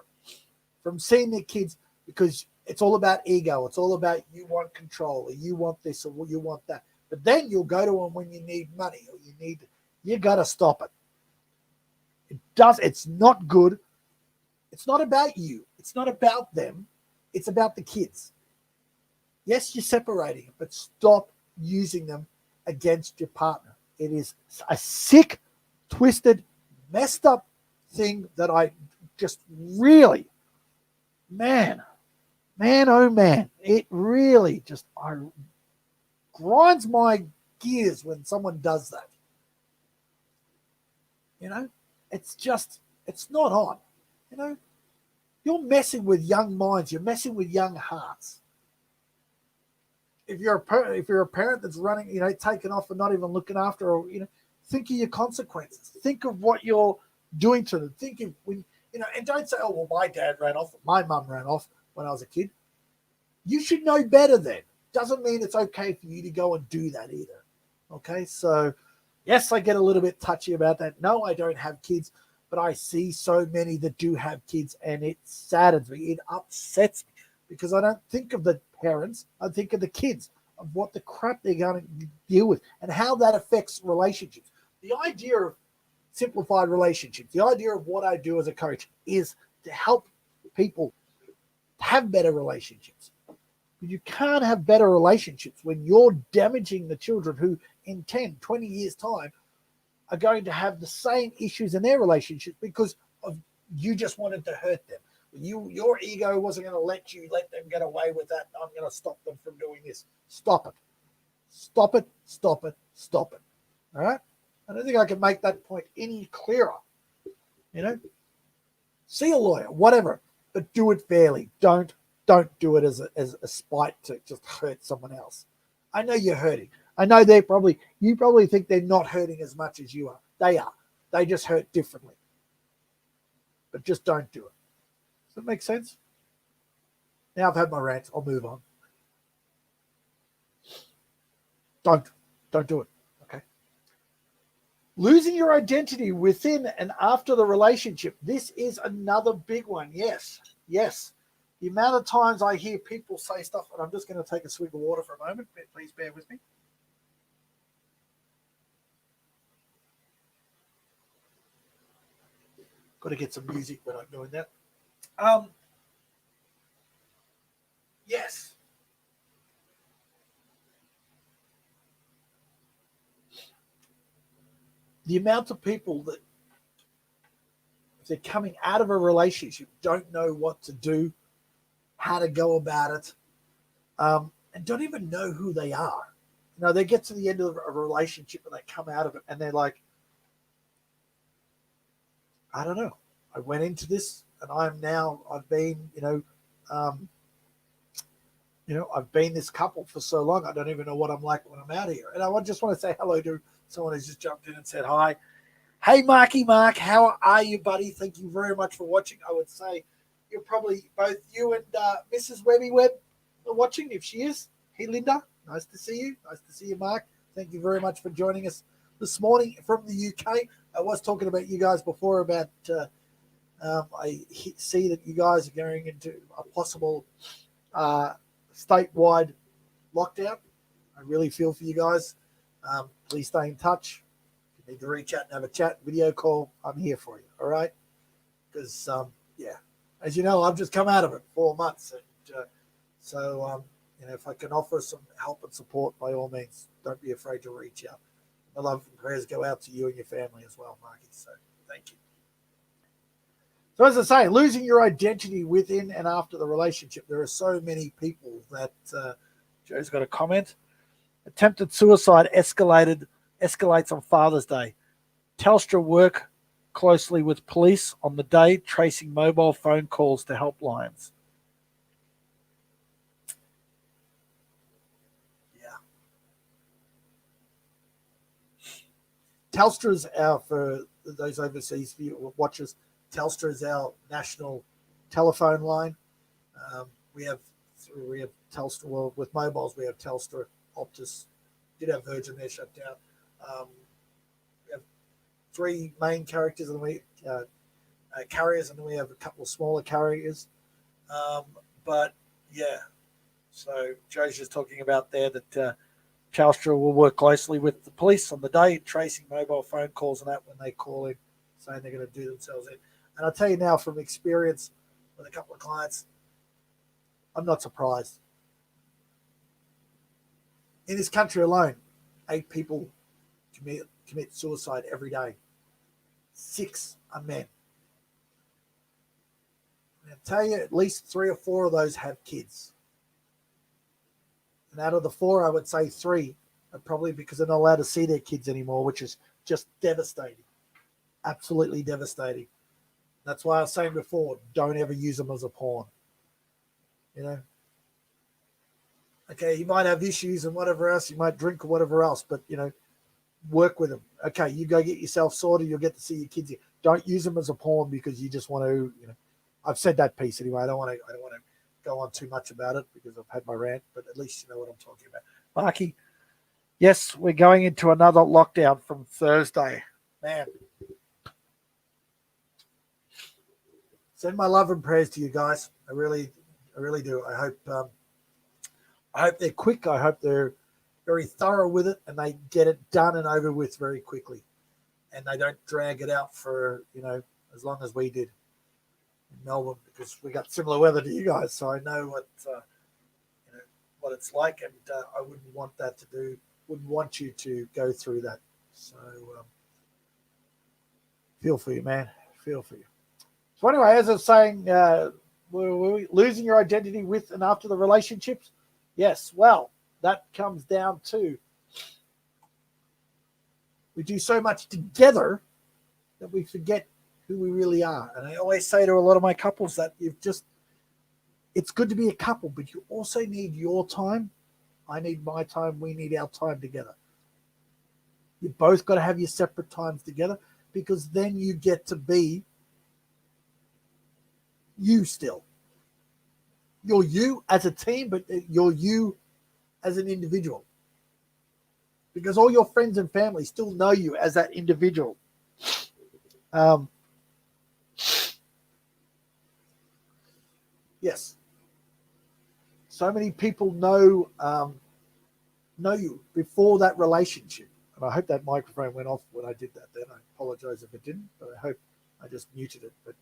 from seeing their kids because it's all about ego. It's all about you want control or you want this or you want that. But then you'll go to them when you need money or you got to stop it. It's not good. It's not about you. It's not about them. It's about the kids. Yes, you're separating, but stop using them against your partner. It is a sick, twisted, messed up thing that I just really, man, oh man, it really just grinds my gears when someone does that. It's not on. You're messing with young minds. You're messing with young hearts. If you're a parent that's running, taking off and not even looking after, or think of your consequences. Think of what you're doing to them. Think of when and don't say, "Oh, well, my dad ran off, my mum ran off when I was a kid." You should know better then. Doesn't mean it's okay for you to go and do that either. Okay, so yes, I get a little bit touchy about that. No, I don't have kids, but I see so many that do have kids, and it saddens me. It upsets me because I don't think of the parents. I think of the kids, of what the crap they're going to deal with and how that affects relationships. The idea of simplified relationships, the idea of what I do as a coach is to help people have better relationships. You can't have better relationships when you're damaging the children who in 10, 20 years' time are going to have the same issues in their relationships because of you just wanted to hurt them. Your ego wasn't going to let them get away with that. I'm going to stop them from doing this. Stop it. Stop it. Stop it. Stop it. All right? I don't think I can make that point any clearer. See a lawyer, whatever, but do it fairly. Don't do it as a spite to just hurt someone else. I know you're hurting. I know you probably think they're not hurting as much as you are. They are. They just hurt differently. But just don't do it. Does that make sense? Now I've had my rant. I'll move on. Don't do it. Okay. Losing your identity within and after the relationship. This is another big one. Yes. The amount of times I hear people say stuff, and I'm just going to take a swig of water for a moment. Please bear with me. Got to get some music when I'm doing that. Yes. The amount of people that, if they're coming out of a relationship, don't know what to do, how to go about it, and don't even know who they are. They get to the end of a relationship and they come out of it and they're like, I don't know. I went into this and I've been, I've been this couple for so long. I don't even know what I'm like when I'm out here. And I just want to say hello to someone who's just jumped in and said hi. Hey, Mark, how are you, buddy? Thank you very much for watching. I would say you're probably both you and Mrs. Webby Webb are watching, if she is. Hey, Linda, nice to see you. Nice to see you, Mark. Thank you very much for joining us this morning from the UK. I was talking about you guys before about I see that you guys are going into a possible statewide lockdown. I really feel for you guys. Please stay in touch. If you need to reach out and have a chat, video call, I'm here for you. All right? Because, as you know, I've just come out of it 4 months. And if I can offer some help and support, by all means, don't be afraid to reach out. My love and prayers go out to you and your family as well, Marky. So thank you. So as I say, losing your identity within and after the relationship. There are so many people that Joe's got a comment. Attempted suicide escalates on Father's Day. Telstra work closely with police on the day, tracing mobile phone calls to helplines. Yeah. Telstra is for those overseas watchers, Telstra is our national telephone line. We have Telstra. Well, with mobiles, we have Telstra, Optus. Did have Virgin, they're shut down. We have 3 main carriers, and then we have a couple of smaller carriers. But yeah, so Joe's just talking about there that Telstra will work closely with the police on the day, tracing mobile phone calls and that when they call in, saying they're going to do themselves in. And I'll tell you now from experience with a couple of clients, I'm not surprised. In this country alone, 8 people commit suicide every day. 6 are men. And I'll tell you, at least 3 or 4 of those have kids. And out of the 4, I would say 3 are probably because they're not allowed to see their kids anymore, which is just devastating. Absolutely devastating. That's why I was saying before, don't ever use them as a pawn. You know? Okay, you might have issues and whatever else, you might drink or whatever else, but, work with them. Okay, you go get yourself sorted, you'll get to see your kids. Don't use them as a pawn because you just want to, I've said that piece anyway. I don't want to go on too much about it because I've had my rant, but at least you know what I'm talking about. Marky, yes, we're going into another lockdown from Thursday. Man. Send my love and prayers to you guys. I really do. I hope they're quick. I hope they're very thorough with it and they get it done and over with very quickly. And they don't drag it out for, as long as we did in Melbourne, because we got similar weather to you guys. So I know what it's like, and I wouldn't want you to go through that. So feel for you, man. Feel for you. So anyway, as I was saying, were losing your identity with and after the relationships? Yes. Well, that comes down to we do so much together that we forget who we really are. And I always say to a lot of my couples that it's good to be a couple, but you also need your time. I need my time. We need our time together. You both got to have your separate times together, because then you get to be you still. You're you as a team, but you're you as an individual. Because all your friends and family still know you as that individual. Yes. So many people know you before that relationship. And I hope that microphone went off when I did that then. I apologize if it didn't, but I hope I just muted it. But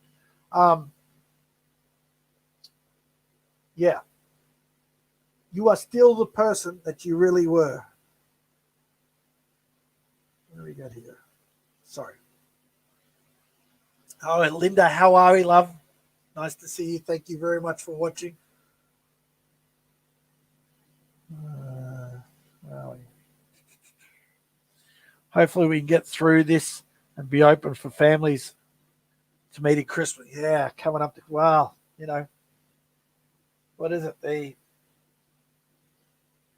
yeah. You are still the person that you really were. What do we got here? Sorry. Oh, and Linda, how are we, love? Nice to see you. Thank you very much for watching. Hopefully we can get through this and be open for families to meet at Christmas. Yeah, coming up to, what is it? The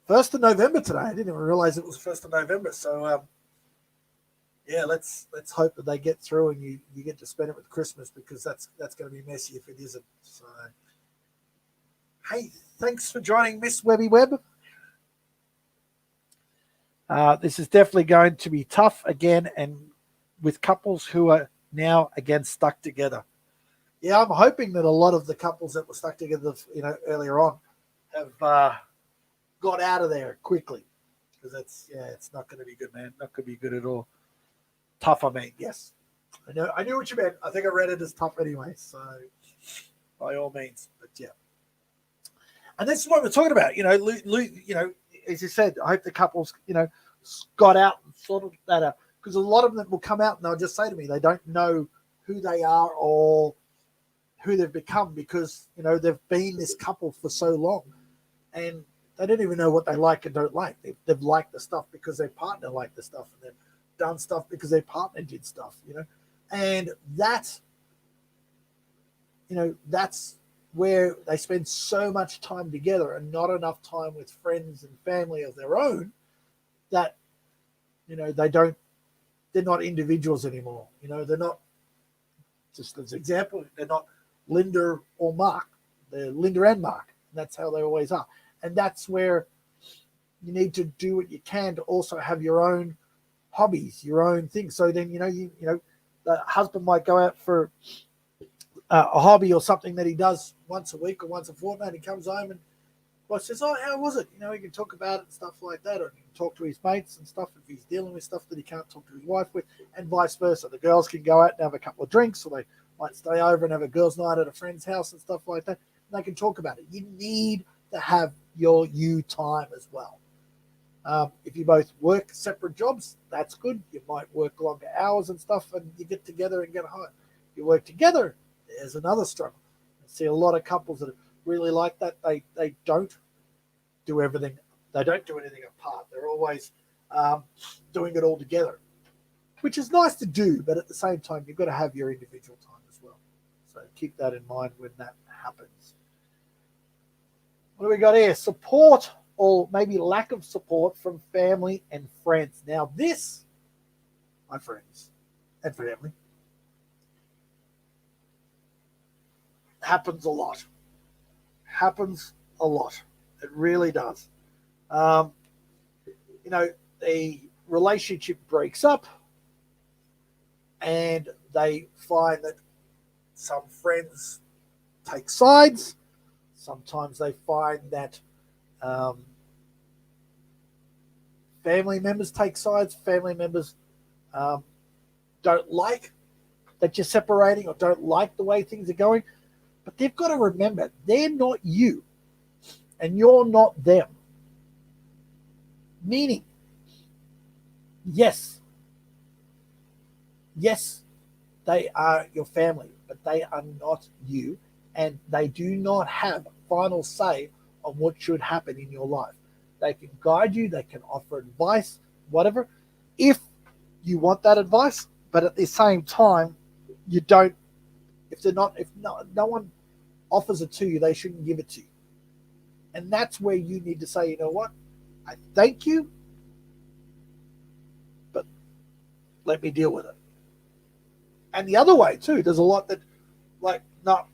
1st of November today. I didn't even realize it was 1st of November. So, let's hope that they get through and you get to spend it with Christmas, because that's going to be messy if it isn't. So, hey, thanks for joining Miss Webby Webb. This is definitely going to be tough again, and with couples who are now again stuck together. Yeah, I'm hoping that a lot of the couples that were stuck together, earlier on, have got out of there quickly. because it's not going to be good, man. Not going to be good at all. Tough, I mean, yes. I knew what you meant. I think I read it as tough anyway. So by all means, but yeah. And this is what we're talking about. As you said, I hope the couples, got out and sorted that out, because a lot of them will come out and they'll just say to me they don't know who they are or who they've become, because they've been this couple for so long, and they don't even know what they like and don't like. They've liked the stuff because their partner liked the stuff, and they've done stuff because their partner did stuff, and that's where they spend so much time together and not enough time with friends and family of their own, that they're not individuals anymore. They're not, just as an example, they're not Linda or Mark. They're Linda and Mark. And that's how they always are. And that's where you need to do what you can to also have your own hobbies, your own things. So then, the husband might go out for a hobby or something that he does once a week or once a fortnight. He comes home and wife says, "Oh, how was it?" He can talk about it and stuff like that, or he can talk to his mates and stuff if he's dealing with stuff that he can't talk to his wife with, and vice versa. The girls can go out and have a couple of drinks, or they might stay over and have a girls' night at a friend's house and stuff like that. And they can talk about it. You need to have your you time as well. If you both work separate jobs, that's good. You might work longer hours and stuff, and you get together and get home. If you work together, there's another struggle. I see a lot of couples that really like that. They don't do everything. They don't do anything apart. They're always doing it all together, which is nice to do, but at the same time, you've got to have your individual time as well. So keep that in mind when that happens. What do we got here? Support, or maybe lack of support from family and friends. Now this, my friends and family, happens a lot. Happens a lot. It really does. The relationship breaks up, and they find that some friends take sides. Sometimes they find that family members take sides. Family members don't like that you're separating, or don't like the way things are going. But they've got to remember, they're not you, and you're not them. Meaning, yes, they are your family, but they are not you, and they do not have final say on what should happen in your life. They can guide you, they can offer advice, whatever, if you want that advice, but at the same time, you don't. If no one offers it to you, they shouldn't give it to you. And that's where you need to say, you know what, I thank you, but let me deal with it. And the other way too, there's a lot that, like, no,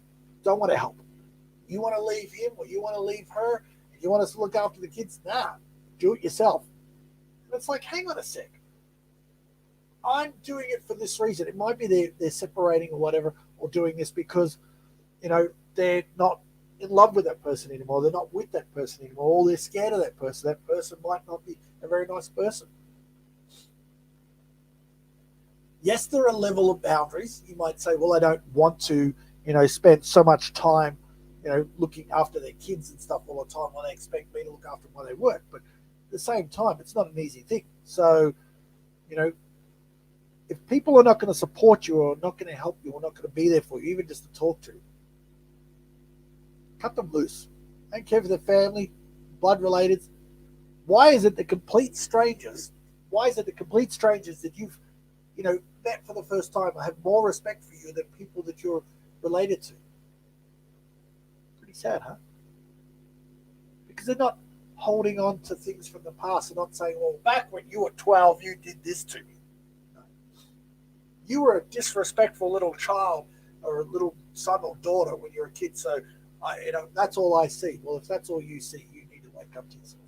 don't want to help. You want to leave him, or you want to leave her, and you want us to look after the kids? Nah, do it yourself. And it's like, hang on a sec. I'm doing it for this reason. It might be they're separating or whatever, or doing this because, they're not in love with that person anymore. They're not with that person anymore. Or they're scared of that person. That person might not be a very nice person. Yes, there are a level of boundaries. You might say, well, I don't want to, spend so much time, looking after their kids and stuff all the time while they expect me to look after them while they work. But at the same time, it's not an easy thing. So, if people are not going to support you, or not going to help you, or not going to be there for you, even just to talk to, cut them loose. Don't care for their family, blood related. Why is it the complete strangers? Why is it the complete strangers that you've, met for the first time have more respect for you than people that you're related to? Pretty sad, huh? Because they're not holding on to things from the past. They're not saying, well, back when you were 12, you did this to me. No. You were a disrespectful little child, or a little son or daughter when you were a kid. So, that's all I see. Well, if that's all you see, you need to wake up to yourself,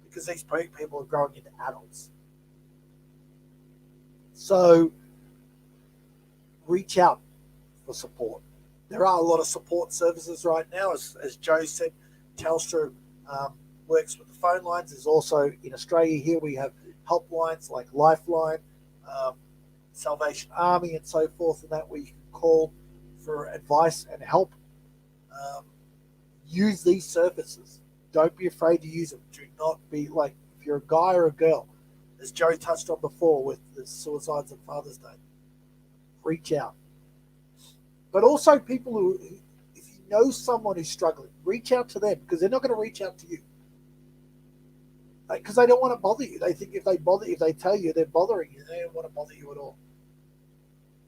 because these people are growing into adults. So, reach out for support. There are a lot of support services right now, as Joe said. Telstra works with the phone lines. There's also in Australia here we have helplines like Lifeline, um, Salvation Army, and so forth, and that where you can call for advice and help. Um, Use these services. Don't be afraid to use them. Do not be like, if you're a guy or a girl, as Joe touched on before with the suicides on Father's Day, reach out. But also people who, if you know someone who's struggling, reach out to them because they're not going to reach out to you because they don't want to bother you. They think if they tell you they're bothering you, they don't want to bother you at all.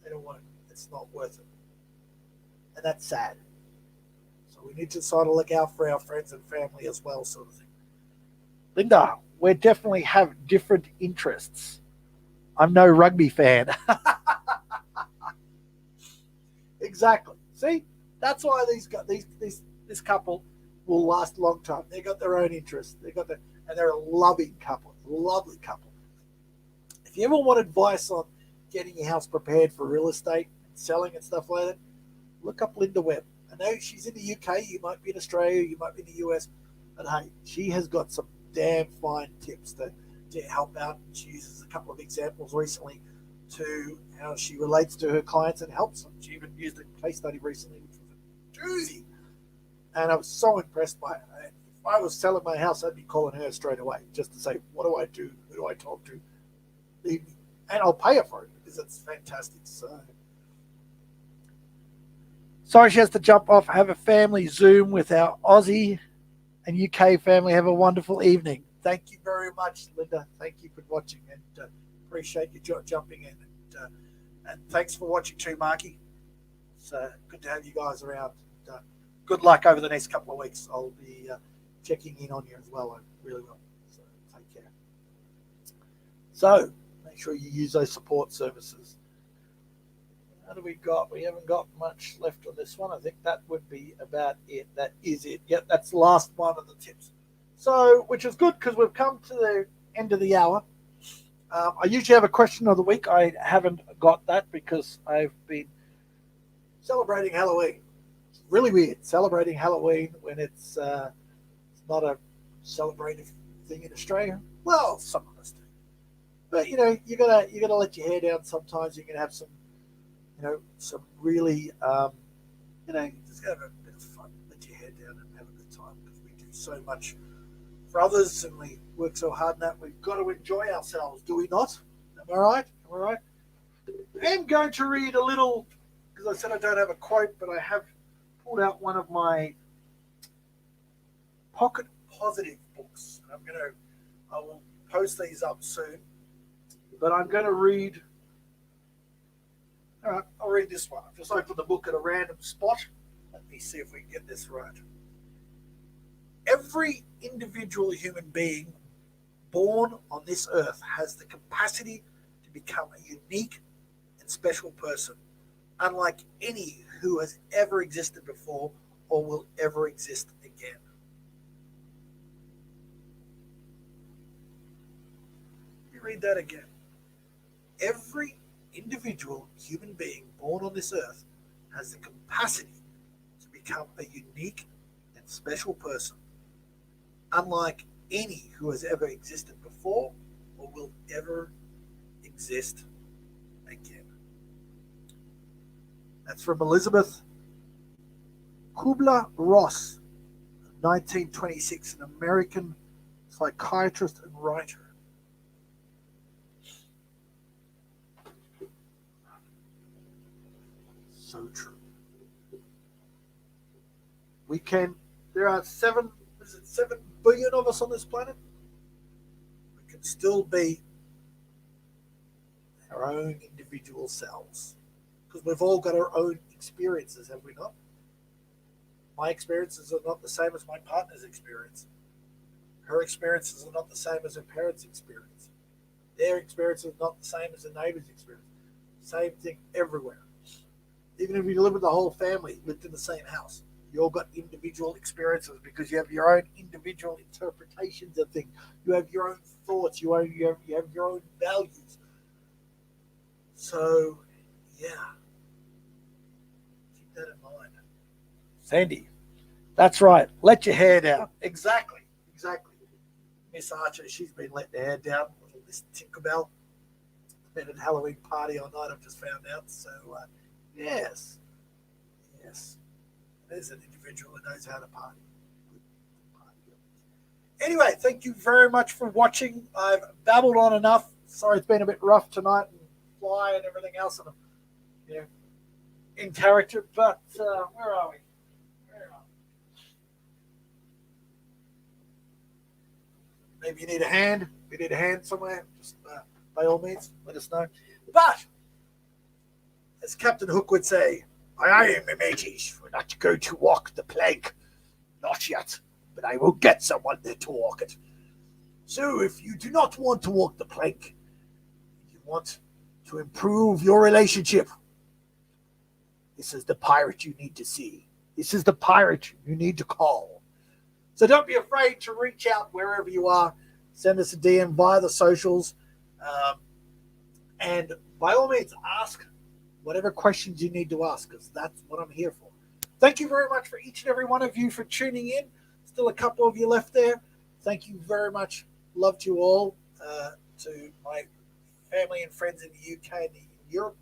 They don't want it. It's not worth it, and that's sad. So we need to sort of look out for our friends and family as well, sort of thing. Linda, we definitely have different interests. I'm no rugby fan. Exactly. See, that's why this couple will last a long time. They got their own interests. And they're a loving couple, lovely couple. If you ever want advice on getting your house prepared for real estate and selling and stuff like that, look up Linda Webb. I know she's in the UK. You might be in Australia. You might be in the US. But hey, she has got some damn fine tips to help out. She uses a couple of examples recently to how she relates to her clients and helps them. She even used a case study recently, which was a doozy. And I was so impressed by it. If I was selling my house, I'd be calling her straight away just to say, what do I do? Who do I talk to? And I'll pay her for it because it's fantastic. So, sorry she has to jump off. Have a family Zoom with our Aussie and UK family. Have a wonderful evening. Thank you very much, Linda. Thank you for watching and appreciate you jumping in. And thanks for watching too, Marky. It's good to have you guys around. Good luck over the next couple of weeks. I'll be checking in on you as well. I really will. So take care. So make sure you use those support services. How do we got? We haven't got much left on this one. I think that would be about it. That is it. Yep, that's the last one of the tips. So, which is good because we've come to the end of the hour. I usually have a question of the week. I haven't got that because I've been celebrating Halloween. It's really weird celebrating Halloween when it's not a celebrative thing in Australia. Well, some of us do, but you gotta let your hair down sometimes. You can have some really just have a bit of fun, let your hair down and have a good time because we do so much for others and we work so hard in that. We've got to enjoy ourselves, do we not? Am I right? Am I right? I am going to read a little because I said I don't have a quote, but I have pulled out one of my pocket positive books. I will post these up soon, but I'm going to read. All right, I'll read this one. I've just opened the book at a random spot. Let me see if we can get this right. Every individual human being born on this earth has the capacity to become a unique and special person, unlike any who has ever existed before or will ever exist again. Let me read that again. Every individual human being born on this earth has the capacity to become a unique and special person, unlike any who has ever existed before or will ever exist again. That's from Elizabeth Kubler-Ross, 1926, an American psychiatrist and writer. So true. There are 7 billion of us on this planet? We can still be our own individual selves. Because we've all got our own experiences, have we not? My experiences are not the same as my partner's experience. Her experiences are not the same as her parents' experience. Their experience is not the same as the neighbor's experience. Same thing everywhere. Even if you live with the whole family, lived in the same house, you all got individual experiences because you have your own individual interpretations of things. You have your own thoughts. You have your own values. So, yeah, keep that in mind. Sandy, that's right. Let your hair down. Exactly. Miss Archer, she's been letting her hair down. Little Miss Tinkerbell. Been at a Halloween party all night, I've just found out. So, yes. Yes. There's an individual who knows how to party. Anyway, thank you very much for watching. I've babbled on enough. Sorry it's been a bit rough tonight and fly and everything else. And, you know, in character, but where are we? Maybe you need a hand. If you need a hand somewhere, just by all means, let us know. But, as Captain Hook would say, I am, my mateys, we're not going to walk the plank. Not yet, but I will get someone to walk it. So if you do not want to walk the plank, you want to improve your relationship, this is the pirate you need to see. This is the pirate you need to call. So don't be afraid to reach out wherever you are. Send us a DM via the socials. And by all means, ask whatever questions you need to ask, because that's what I'm here for. Thank you very much for each and every one of you for tuning in. Still a couple of you left there. Thank you very much. Love to you all. To my family and friends in the UK and in Europe,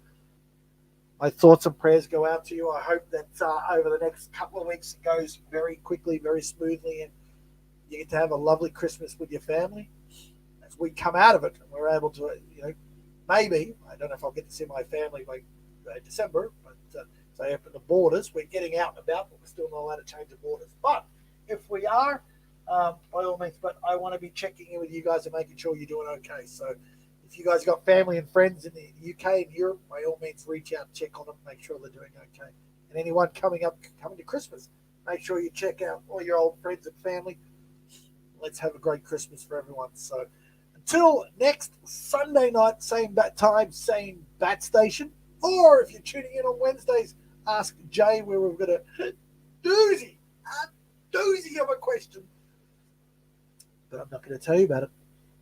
my thoughts and prayers go out to you. I hope that over the next couple of weeks it goes very quickly, very smoothly, and you get to have a lovely Christmas with your family. As we come out of it, and we're able to, maybe, I don't know if I'll get to see my family by December, but they open the borders. We're getting out and about, but we're still not allowed to change the borders. But if we are, by all means, but I want to be checking in with you guys and making sure you're doing okay. So if you guys got family and friends in the UK and Europe, by all means, reach out, check on them, make sure they're doing okay. And anyone coming to Christmas, make sure you check out all your old friends and family. Let's have a great Christmas for everyone. So until next Sunday night, same bat time, same bat station. Or if you're tuning in on Wednesdays, ask Jay, where we've got a doozy of a question. But I'm not going to tell you about it.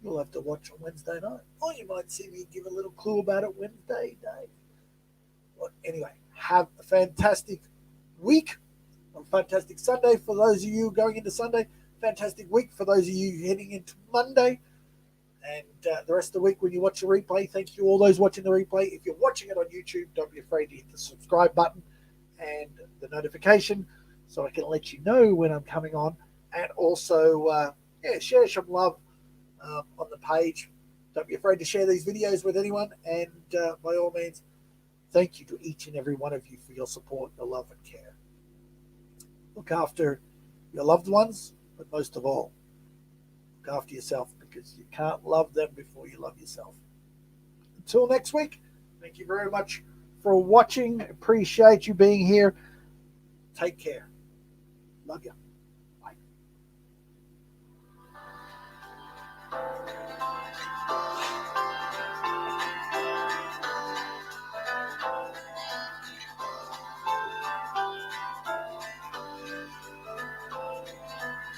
You'll have to watch on Wednesday night. Or you might see me give a little clue about it Wednesday day. Well, anyway, have a fantastic week. A fantastic Sunday for those of you going into Sunday. Fantastic week for those of you heading into Monday. And the rest of the week when you watch the replay, thank you all those watching the replay. If you're watching it on YouTube, don't be afraid to hit the subscribe button and the notification so I can let you know when I'm coming on. And also, share some love on the page. Don't be afraid to share these videos with anyone. And by all means, thank you to each and every one of you for your support, your love and care. Look after your loved ones, but most of all, look after yourself, because you can't love them before you love yourself. Until next week, thank you very much for watching. Appreciate you being here. Take care. Love you.